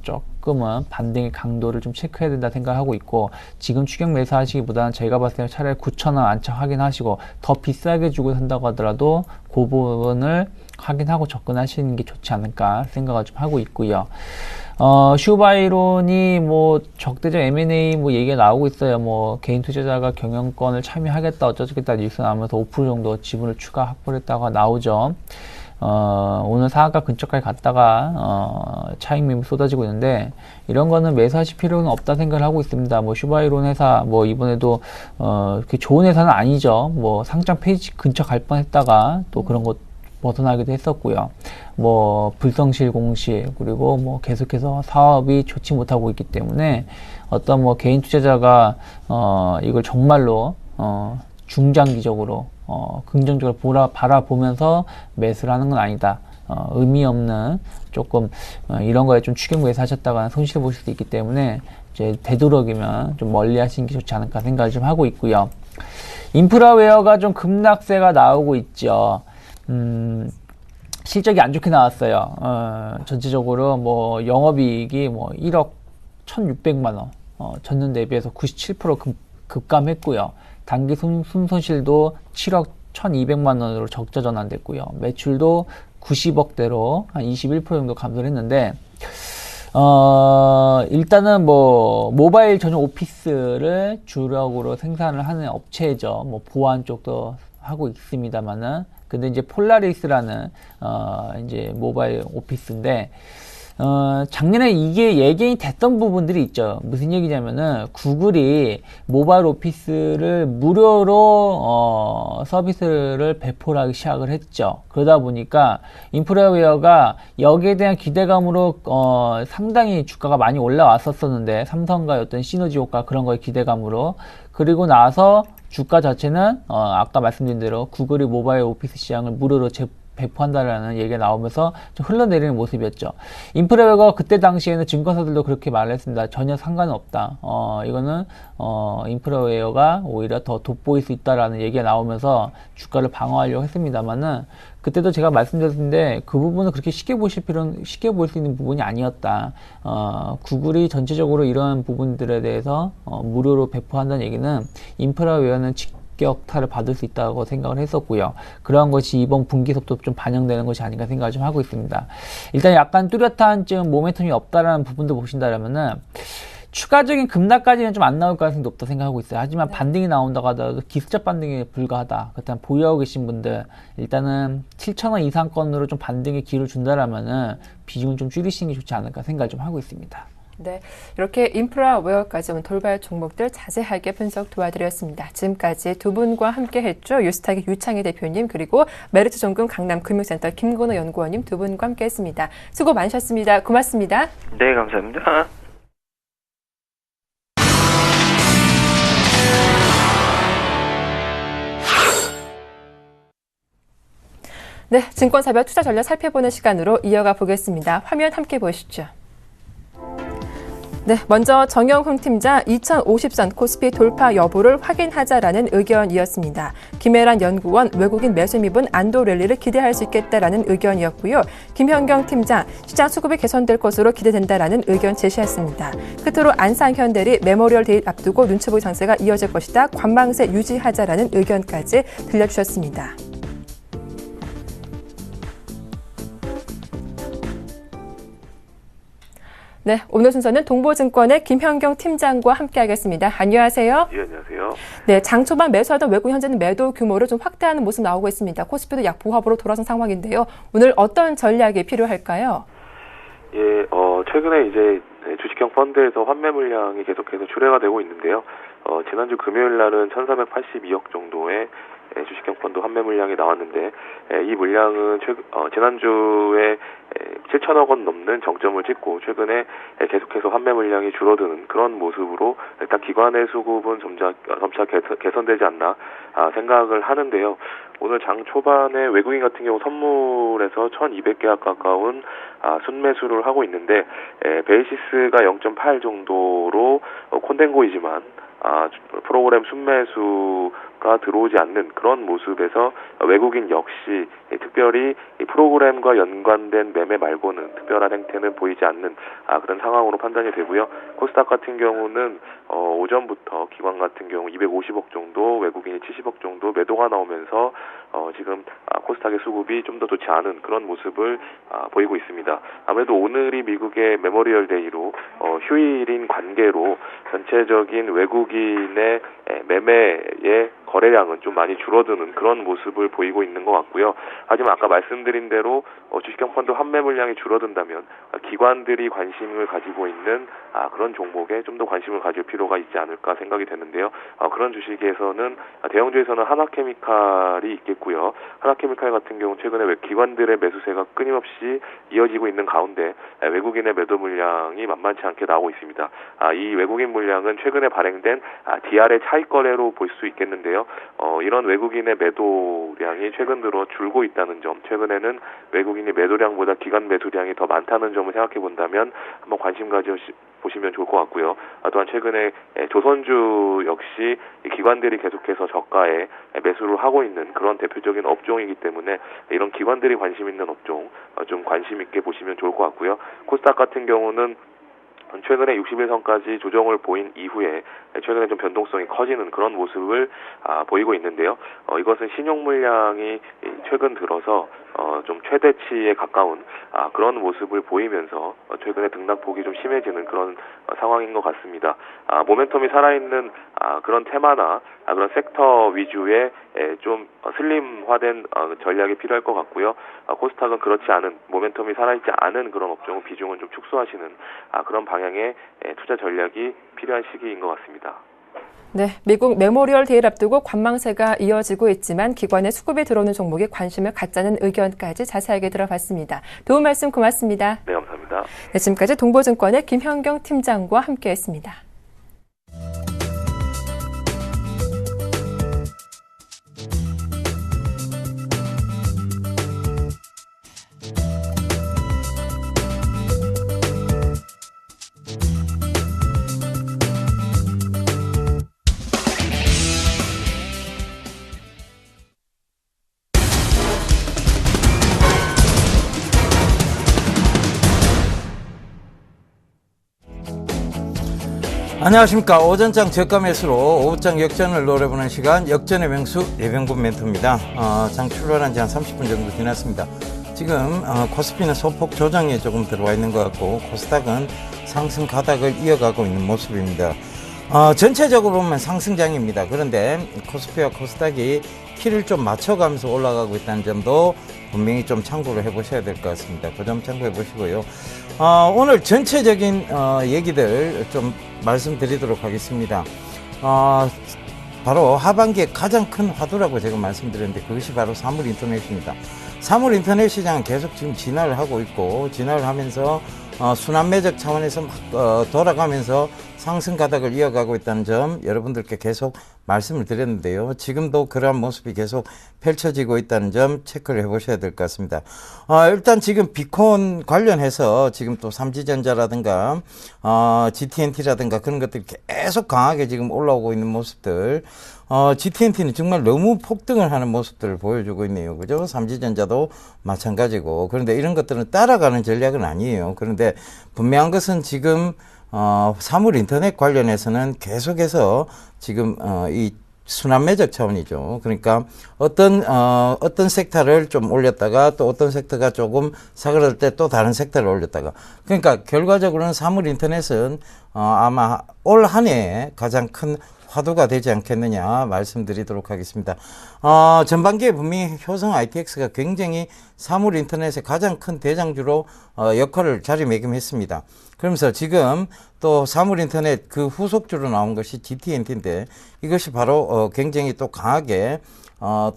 조금은 반등의 강도를 좀 체크해야 된다 생각하고 있고, 지금 추격 매수하시기보다는 제가 봤을 때 차라리 9,000원 안착 확인하시고 더 비싸게 주고 산다고 하더라도 그 부분을 확인하고 접근하시는 게 좋지 않을까 생각을 좀 하고 있고요. 슈바이론이 뭐 적대적 M&A 뭐 얘기가 나오고 있어요. 뭐 개인 투자자가 경영권을 참여하겠다 어쩌겠다 뉴스 나오면서 5% 정도 지분을 추가 확보를 했다고 나오죠. 오늘 상한가 근처까지 갔다가 차익 매물 쏟아지고 있는데, 이런 거는 매수하실 필요는 없다 생각을 하고 있습니다. 뭐 슈바이론 회사 뭐 이번에도 그렇게 좋은 회사는 아니죠. 뭐 상장 페이지 근처 갈 뻔했다가 또 그런 것 벗어나기도 했었고요. 뭐 불성실 공시, 그리고 뭐 계속해서 사업이 좋지 못하고 있기 때문에 어떤 뭐 개인 투자자가 이걸 정말로 중장기적으로 긍정적으로 바라보면서 매수를 하는 건 아니다. 의미 없는 조금 이런 거에 좀 추격 매수하셨다가 손실 보실 수도 있기 때문에 이제 되도록이면 좀 멀리 하시는 게 좋지 않을까 생각을 좀 하고 있고요. 인프라웨어가 좀 급락세가 나오고 있죠. 실적이 안 좋게 나왔어요. 전체적으로 뭐 영업이익이 뭐 1억 1,600만 원, 전년 대비해서 97% 급감했고요. 단기 순손실도 7억 1,200만 원으로 적자 전환됐고요. 매출도 90억대로 한 21% 정도 감소를 했는데, 일단은 뭐 모바일 전용 오피스를 주력으로 생산을 하는 업체죠. 뭐 보안 쪽도 하고 있습니다만은, 근데 이제 폴라리스라는 이제 모바일 오피스인데, 작년에 이게 예견이 됐던 부분들이 있죠. 무슨 얘기냐면은 구글이 모바일 오피스를 무료로 서비스를 배포를 하기 시작을 했죠. 그러다 보니까 인프라웨어가 여기에 대한 기대감으로 상당히 주가가 많이 올라왔었었는데, 삼성과의 어떤 시너지 효과 그런 거에 기대감으로, 그리고 나서 주가 자체는 아까 말씀드린 대로 구글이 모바일 오피스 시장을 무료로 배포한다라는 얘기가 나오면서 좀 흘러내리는 모습이었죠. 인프라웨어가 그때 당시에는 증권사들도 그렇게 말을 했습니다. 전혀 상관은 없다. 이거는 인프라웨어가 오히려 더 돋보일 수 있다라는 얘기가 나오면서 주가를 방어하려고 했습니다만은, 그때도 제가 말씀드렸는데 그 부분은 그렇게 쉽게 볼 수 있는 부분이 아니었다. 구글이 전체적으로 이런 부분들에 대해서 무료로 배포한다는 얘기는 인프라웨어는 격타를 받을 수 있다고 생각을 했었고요. 그러한 것이 이번 분기에서도 좀 반영되는 것이 아닌가 생각을 좀 하고 있습니다. 일단 약간 뚜렷한 좀 모멘텀이 없다라는 부분도 보신다면은 추가적인 급락까지는 좀 안 나올 가능성이 높다 생각하고 있어요. 하지만 반등이 나온다고 하더라도 기술적 반등에 불과하다. 그렇다면 보유하고 계신 분들 일단은 7,000원 이상권으로 좀 반등의 기회를 준다라면은 비중을 좀 줄이시는 게 좋지 않을까 생각을 좀 하고 있습니다. 네, 이렇게 인프라웨어까지 온 돌발 종목들 자세하게 분석 도와드렸습니다. 지금까지 두 분과 함께했죠. 유스탁의 유창희 대표님, 그리고 메리츠증권 강남금융센터 김건호 연구원님 두 분과 함께했습니다. 수고 많으셨습니다. 고맙습니다. 네, 감사합니다. 네, 증권사별 투자 전략 살펴보는 시간으로 이어가 보겠습니다. 화면 함께 보시죠. 네, 먼저 정영훈 팀장 2050선 코스피 돌파 여부를 확인하자라는 의견이었습니다. 김혜란 연구원 외국인 매수 미분 안도 랠리를 기대할 수 있겠다라는 의견이었고요. 김현경 팀장 시장 수급이 개선될 것으로 기대된다라는 의견 제시했습니다. 끝으로 안상현대리 메모리얼 데이 앞두고 눈치 보기 상세가 이어질 것이다. 관망세 유지하자라는 의견까지 들려주셨습니다. 네, 오늘 순서는 동보증권의 김현경 팀장과 함께하겠습니다. 안녕하세요. 예, 안녕하세요. 네, 장 초반 매수하던 외국 현재는 매도 규모를 좀 확대하는 모습 나오고 있습니다. 코스피도 약 보합으로 돌아선 상황인데요. 오늘 어떤 전략이 필요할까요? 예, 최근에 이제 주식형 펀드에서 환매 물량이 계속해서 출회가 되고 있는데요. 지난주 금요일 날은 1,482억 정도의 주식형 펀드 환매 물량이 나왔는데, 이 물량은 지난주에 7천억 원 넘는 정점을 찍고 최근에 계속해서 환매 물량이 줄어드는 그런 모습으로 일단 기관의 수급은 점차 개선되지 않나 생각을 하는데요. 오늘 장 초반에 외국인 같은 경우 선물에서 1,200개 가까운 순매수를 하고 있는데, 베이시스가 0.8 정도로 콘덴고이지만 프로그램 순매수가 들어오지 않는 그런 모습에서 외국인 역시 특별히 이 프로그램과 연관된 매매 말고는 특별한 행태는 보이지 않는 그런 상황으로 판단이 되고요. 코스닥 같은 경우는 오전부터 기관 같은 경우 250억 정도, 외국인이 70억 정도 매도가 나오면서 지금 코스닥의 수급이 좀 더 좋지 않은 그런 모습을 보이고 있습니다. 아무래도 오늘이 미국의 메모리얼 데이로 휴일인 관계로 전체적인 외국인의 매매의 거래량은 좀 많이 줄어드는 그런 모습을 보이고 있는 것 같고요. 하지만 아까 말씀드린 대로 주식형 펀드 환매 물량이 줄어든다면 기관들이 관심을 가지고 있는 그런 종목에 좀 더 관심을 가질 필요가 있지 않을까 생각이 되는데요. 그런 주식에서는 대형주에서는 하나케미칼이 있겠고요. 하나케미칼 같은 경우 최근에 기관들의 매수세가 끊임없이 이어지고 있는 가운데 외국인의 매도 물량이 만만치 않게 나오고 있습니다. 이 외국인 물량은 최근에 발행된 DR의 차익 거래로 볼 수 있겠는데요. 이런 외국인의 매도량이 최근 들어 줄고 있다는 점, 최근에는 외국인의 매도량보다 기관 매수량이 더 많다는 점을 생각해 본다면 한번 관심 가져 보시면 좋을 것 같고요. 또한 최근에 조선주 역시 기관들이 계속해서 저가에 매수를 하고 있는 그런 대표적인 업종이기 때문에 이런 기관들이 관심 있는 업종 좀 관심 있게 보시면 좋을 것 같고요. 코스닥 같은 경우는 최근에 60일선까지 조정을 보인 이후에 최근에 좀 변동성이 커지는 그런 모습을 보이고 있는데요. 이것은 신용 물량이 최근 들어서 좀 최대치에 가까운 그런 모습을 보이면서 최근에 등락폭이 좀 심해지는 그런 상황인 것 같습니다. 모멘텀이 살아있는 그런 테마나 그런 섹터 위주의 좀 슬림화된 전략이 필요할 것 같고요. 코스닥은 그렇지 않은 모멘텀이 살아있지 않은 그런 업종 비중은 좀 축소하시는 그런 방향의 투자 전략이 필요한 시기인 것 같습니다. 네, 미국 메모리얼 데이를 앞두고 관망세가 이어지고 있지만 기관의 수급이 들어오는 종목에 관심을 갖자는 의견까지 자세하게 들어봤습니다. 도움 말씀 고맙습니다. 네, 감사합니다. 네, 지금까지 동보증권의 김현경 팀장과 함께했습니다. 안녕하십니까. 오전장 저가 매수로 오후장 역전을 노려보는 시간 역전의 명수 예병군 멘토입니다. 장 출발한 지 한 30분 정도 지났습니다. 지금 코스피는 소폭 조정에 조금 들어와 있는 것 같고 코스닥은 상승 가닥을 이어가고 있는 모습입니다. 전체적으로 보면 상승장입니다. 그런데 코스피와 코스닥이 키를 좀 맞춰가면서 올라가고 있다는 점도 분명히 좀 참고를 해보셔야 될 것 같습니다. 그 점 참고해 보시고요. 오늘 전체적인 얘기들 좀 말씀드리도록 하겠습니다. 바로 하반기에 가장 큰 화두라고 제가 말씀드렸는데 그것이 바로 사물 인터넷입니다. 사물 인터넷 시장은 계속 지금 진화를 하고 있고 진화를 하면서 순환 매적 차원에서 막 돌아가면서 상승 가닥을 이어가고 있다는 점 여러분들께 계속 말씀을 드렸는데요. 지금도 그러한 모습이 계속 펼쳐지고 있다는 점 체크를 해보셔야 될 것 같습니다. 일단 지금 비콘 관련해서 지금 또 삼지전자라든가 GTNT라든가 그런 것들이 계속 강하게 지금 올라오고 있는 모습들. GTNT는 정말 너무 폭등을 하는 모습들을 보여주고 있네요. 그죠? 삼지전자도 마찬가지고. 그런데 이런 것들은 따라가는 전략은 아니에요. 그런데 분명한 것은 지금 사물 인터넷 관련해서는 계속해서 지금 이 순환 매적 차원이죠. 그러니까 어떤 섹터를 좀 올렸다가 또 어떤 섹터가 조금 사그랄 때 또 다른 섹터를 올렸다가 그러니까 결과적으로는 사물 인터넷은 아마 올 한 해에 가장 큰 화두가 되지 않겠느냐 말씀드리도록 하겠습니다. 전반기에 분명히 효성 ITX가 굉장히 사물 인터넷의 가장 큰 대장주로 역할을 자리매김했습니다. 그러면서 지금 또 사물 인터넷 그 후속주로 나온 것이 GTNT인데 이것이 바로 굉장히 또 강하게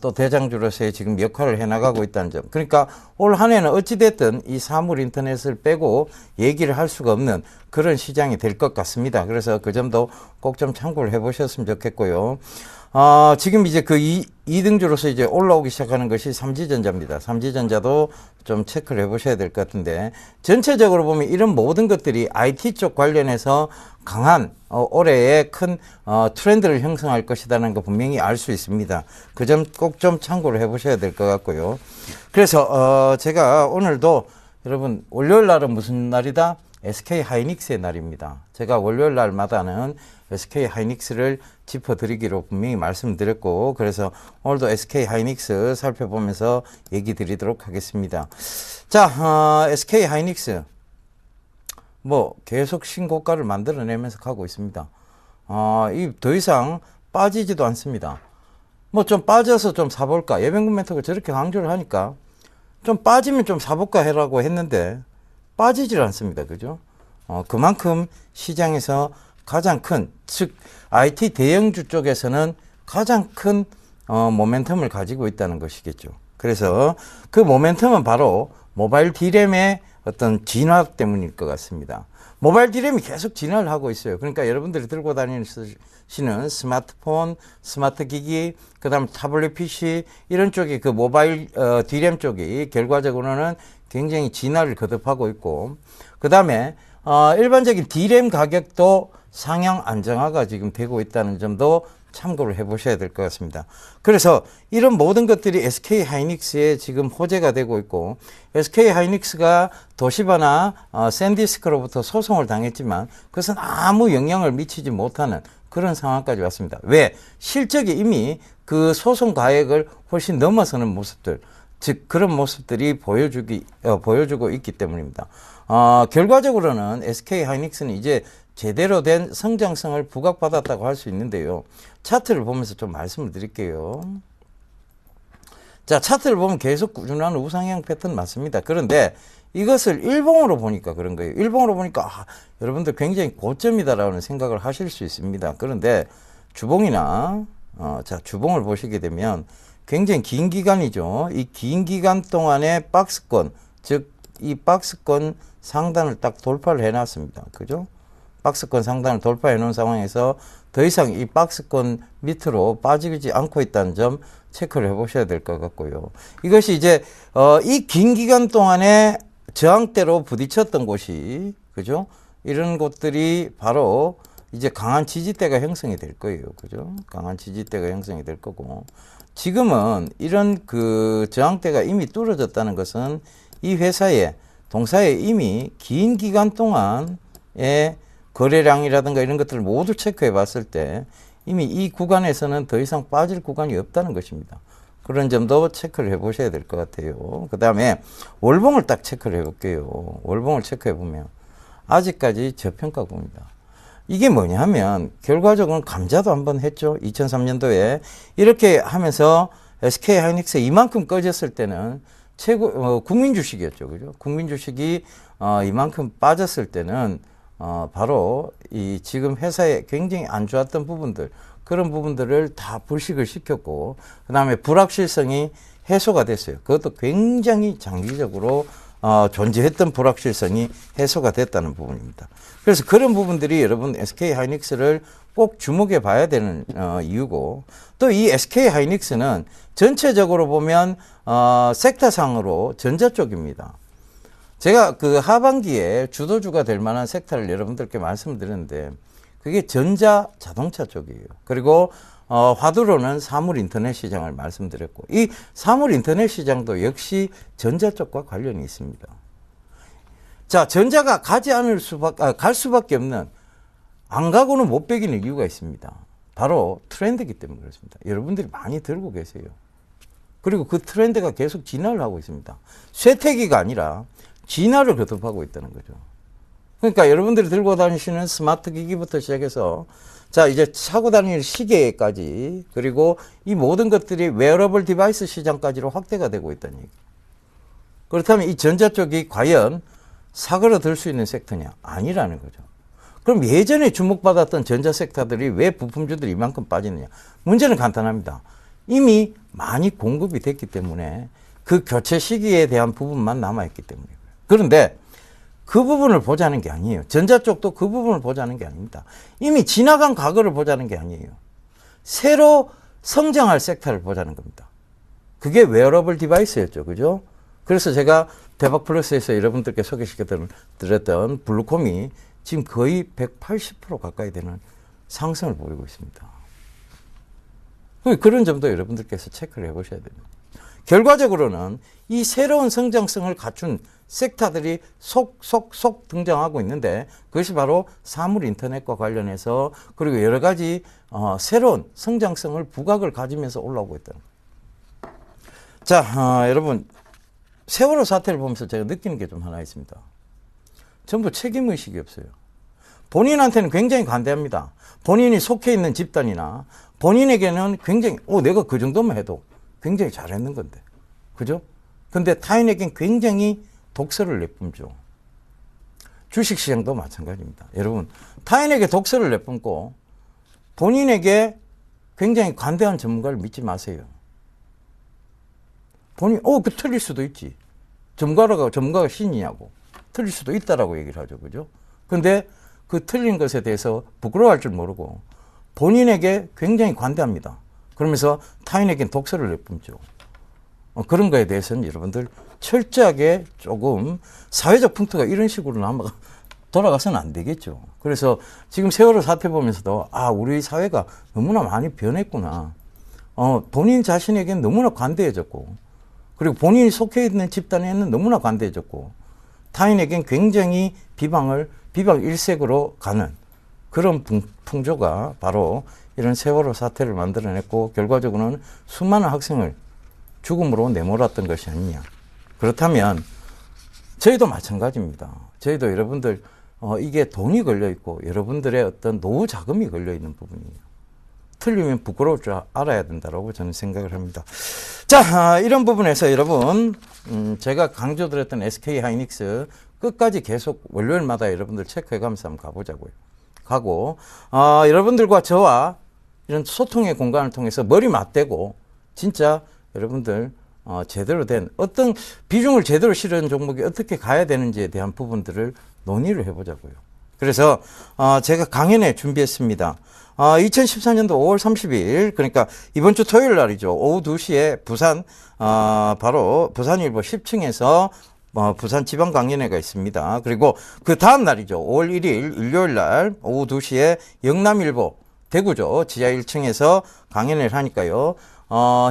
또 대장주로서의 지금 역할을 해나가고 있다는 점. 그러니까 올 한 해는 어찌됐든 이 사물 인터넷을 빼고 얘기를 할 수가 없는 그런 시장이 될 것 같습니다. 그래서 그 점도 꼭 좀 참고를 해보셨으면 좋겠고요. 지금 이제 그 2등주로서 이제 올라오기 시작하는 것이 삼지전자입니다. 삼지전자도 좀 체크를 해보셔야 될 것 같은데 전체적으로 보면 이런 모든 것들이 IT 쪽 관련해서 강한 올해의 큰 트렌드를 형성할 것이라는 거 분명히 알 수 있습니다. 그 점 꼭 좀 참고를 해보셔야 될 것 같고요. 그래서 제가 오늘도 여러분 월요일 날은 무슨 날이다? SK 하이닉스의 날입니다. 제가 월요일 날마다는 SK 하이닉스를 짚어드리기로 분명히 말씀드렸고 그래서 오늘도 SK 하이닉스 살펴보면서 얘기 드리도록 하겠습니다. 자, SK 하이닉스 뭐 계속 신고가를 만들어내면서 가고 있습니다. 이 더 이상 빠지지도 않습니다. 뭐 좀 빠져서 좀 사볼까 예병군 멘토가 저렇게 강조를 하니까 좀 빠지면 좀 사볼까 해라고 했는데 빠지질 않습니다. 그죠? 그만큼 시장에서 가장 큰, 즉 IT 대형주 쪽에서는 가장 큰 모멘텀을 가지고 있다는 것이겠죠. 그래서 그 모멘텀은 바로 모바일 D램의 어떤 진화 때문일 것 같습니다. 모바일 D램이 계속 진화를 하고 있어요. 그러니까 여러분들이 들고 다니시는 스마트폰, 스마트 기기, 그 다음 타블릿 PC 이런 쪽이 그 모바일 D램 쪽이 결과적으로는 굉장히 진화를 거듭하고 있고 그 다음에 일반적인 D램 가격도 상향 안정화가 지금 되고 있다는 점도 참고를 해보셔야 될 것 같습니다. 그래서 이런 모든 것들이 SK 하이닉스에 지금 호재가 되고 있고, SK 하이닉스가 도시바나 샌디스크로부터 소송을 당했지만 그것은 아무 영향을 미치지 못하는 그런 상황까지 왔습니다. 왜? 실적이 이미 그 소송 가액을 훨씬 넘어서는 모습들, 즉 그런 모습들이 보여주고 있기 때문입니다. 결과적으로는 SK 하이닉스는 이제 제대로 된 성장성을 부각받았다고 할 수 있는데요. 차트를 보면서 좀 말씀을 드릴게요. 자, 차트를 보면 계속 꾸준한 우상향 패턴 맞습니다. 그런데 이것을 일봉으로 보니까 그런 거예요. 일봉으로 보니까 여러분들 굉장히 고점이다라는 생각을 하실 수 있습니다. 그런데 주봉이나 자, 주봉을 보시게 되면 굉장히 긴 기간이죠. 이 긴 기간 동안의 박스권, 즉 이 박스권 상단을 딱 돌파를 해놨습니다. 그죠? 박스권 상단을 돌파해 놓은 상황에서 더 이상 이 박스권 밑으로 빠지지 않고 있다는 점 체크를 해 보셔야 될 것 같고요. 이것이 이제 이 긴 기간 동안에 저항대로 부딪혔던 곳이, 그죠? 이런 곳들이 바로 이제 강한 지지대가 형성이 될 거예요. 그죠? 강한 지지대가 형성이 될 거고, 지금은 이런 그 저항대가 이미 뚫어졌다는 것은 이 회사의 동사에 이미 긴 기간 동안의 거래량이라든가 이런 것들을 모두 체크해 봤을 때 이미 이 구간에서는 더 이상 빠질 구간이 없다는 것입니다. 그런 점도 체크를 해 보셔야 될 것 같아요. 그 다음에 월봉을 딱 체크를 해 볼게요. 월봉을 체크해 보면 아직까지 저평가고입니다. 이게 뭐냐 하면 결과적으로는 감자도 한번 했죠. 2003년도에 이렇게 하면서 SK 하이닉스 이만큼 꺼졌을 때는 최고 국민 주식이었죠. 그죠? 국민 주식이 이만큼 빠졌을 때는 바로 이 지금 회사에 굉장히 안 좋았던 부분들, 그런 부분들을 다 불식을 시켰고, 그 다음에 불확실성이 해소가 됐어요. 그것도 굉장히 장기적으로 존재했던 불확실성이 해소가 됐다는 부분입니다. 그래서 그런 부분들이 여러분 SK 하이닉스를 꼭 주목해 봐야 되는 이유고, 또 이 SK 하이닉스는 전체적으로 보면 섹터상으로 전자 쪽입니다. 제가 그 하반기에 주도주가 될 만한 섹터를 여러분들께 말씀드렸는데 그게 전자 자동차 쪽이에요. 그리고 화두로는 사물 인터넷 시장을 말씀드렸고, 이 사물 인터넷 시장도 역시 전자 쪽과 관련이 있습니다. 자, 전자가 갈 수밖에 없는, 안 가고는 못 배기는 이유가 있습니다. 바로 트렌드이기 때문에 그렇습니다. 여러분들이 많이 들고 계세요. 그리고 그 트렌드가 계속 진화를 하고 있습니다. 쇠퇴기가 아니라 진화를 거듭하고 있다는 거죠. 그러니까 여러분들이 들고 다니시는 스마트 기기부터 시작해서 자, 이제 차고 다니는 시계까지, 그리고 이 모든 것들이 웨어러블 디바이스 시장까지로 확대가 되고 있다는 얘기. 그렇다면 이 전자 쪽이 과연 사그러들 수 있는 섹터냐? 아니라는 거죠. 그럼 예전에 주목받았던 전자 섹터들이 왜 부품주들이 이만큼 빠지느냐? 문제는 간단합니다. 이미 많이 공급이 됐기 때문에 그 교체 시기에 대한 부분만 남아있기 때문이에요. 그런데 그 부분을 보자는 게 아니에요. 전자 쪽도 그 부분을 보자는 게 아닙니다. 이미 지나간 과거를 보자는 게 아니에요. 새로 성장할 섹터를 보자는 겁니다. 그게 웨어러블 디바이스였죠. 그죠? 그래서 제가 대박 플러스에서 여러분들께 소개시켜드렸던 블루콤이 지금 거의 180% 가까이 되는 상승을 보이고 있습니다. 그런 점도 여러분들께서 체크를 해보셔야 됩니다. 결과적으로는 이 새로운 성장성을 갖춘 섹터들이 속속속 등장하고 있는데 그것이 바로 사물 인터넷과 관련해서, 그리고 여러 가지 새로운 성장성을 부각을 가지면서 올라오고 있다는 거예요. 자, 여러분, 세월호 사태를 보면서 제가 느끼는 게 좀 하나 있습니다. 전부 책임의식이 없어요. 본인한테는 굉장히 관대합니다. 본인이 속해 있는 집단이나 본인에게는 굉장히 내가 그 정도만 해도 굉장히 잘했는 건데, 그죠? 근데 타인에겐 굉장히 독서를 내뿜죠. 주식시장도 마찬가지입니다. 여러분, 타인에게 독서를 내뿜고 본인에게 굉장히 관대한 전문가를 믿지 마세요. 본인, 그 틀릴 수도 있지. 전문가가 신이냐고. 틀릴 수도 있다라고 얘기를 하죠. 그죠? 근데 그 틀린 것에 대해서 부끄러워할 줄 모르고 본인에게 굉장히 관대합니다. 그러면서 타인에겐 독서를 내뿜죠. 그런 거에 대해서는 여러분들 철저하게 조금 사회적 풍토가 이런 식으로 돌아가서는 안 되겠죠. 그래서 지금 세월호 사태 보면서도 우리 사회가 너무나 많이 변했구나. 본인 자신에게는 너무나 관대해졌고, 그리고 본인이 속해 있는 집단에는 너무나 관대해졌고, 타인에겐 굉장히 비방 일색으로 가는 그런 풍조가 바로 이런 세월호 사태를 만들어냈고, 결과적으로는 수많은 학생을 죽음으로 내몰았던 것이 아니냐. 그렇다면 저희도 마찬가지입니다. 저희도 여러분들 이게 돈이 걸려 있고 여러분들의 어떤 노후 자금이 걸려 있는 부분이에요. 틀리면 부끄러울 줄 알아야 된다고 저는 생각을 합니다. 자, 이런 부분에서 여러분, 제가 강조드렸던 SK 하이닉스 끝까지 계속 월요일마다 여러분들 체크해가면서 한번 가보자고요. 가고, 여러분들과 저와 이런 소통의 공간을 통해서 머리 맞대고, 진짜 여러분들, 제대로 된 어떤 비중을 제대로 실은 종목이 어떻게 가야 되는지에 대한 부분들을 논의를 해보자고요. 그래서, 제가 강연회 준비했습니다. 2014년도 5월 30일, 그러니까 이번 주 토요일 날이죠. 오후 2시에 부산, 바로 부산일보 10층에서 부산 지방 강연회가 있습니다. 그리고 그 다음 날이죠. 5월 1일 일요일 날 오후 2시에 영남일보 대구죠. 지하 1층에서 강연회를 하니까요.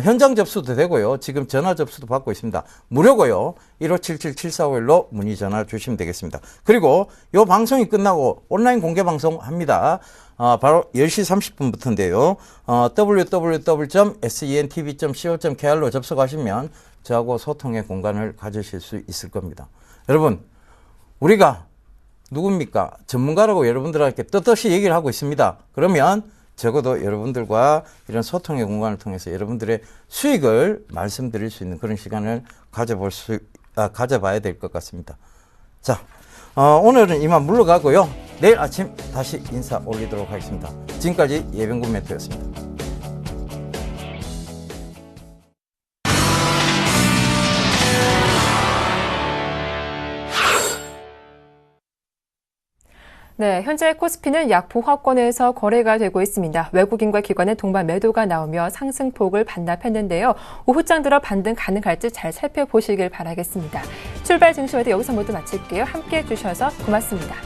현장 접수도 되고요. 지금 전화 접수도 받고 있습니다. 무료고요. 1577-7451로 문의 전화 주시면 되겠습니다. 그리고 요 방송이 끝나고 온라인 공개 방송 합니다. 바로 10시 30분부터인데요. www.sentv.co.kr로 접속하시면 저하고 소통의 공간을 가지실 수 있을 겁니다. 여러분, 우리가 누굽니까? 전문가라고 여러분들한테 떳떳이 얘기를 하고 있습니다. 그러면 적어도 여러분들과 이런 소통의 공간을 통해서 여러분들의 수익을 말씀드릴 수 있는 그런 시간을 가져봐야 될 것 같습니다. 자, 오늘은 이만 물러가고요. 내일 아침 다시 인사 올리도록 하겠습니다. 지금까지 예병군 멘토였습니다. 네, 현재 코스피는 약 보합권에서 거래가 되고 있습니다. 외국인과 기관의 동반 매도가 나오며 상승폭을 반납했는데요. 오후장 들어 반등 가능할지 잘 살펴보시길 바라겠습니다. 출발 증시와도 여기서 모두 마칠게요. 함께해 주셔서 고맙습니다.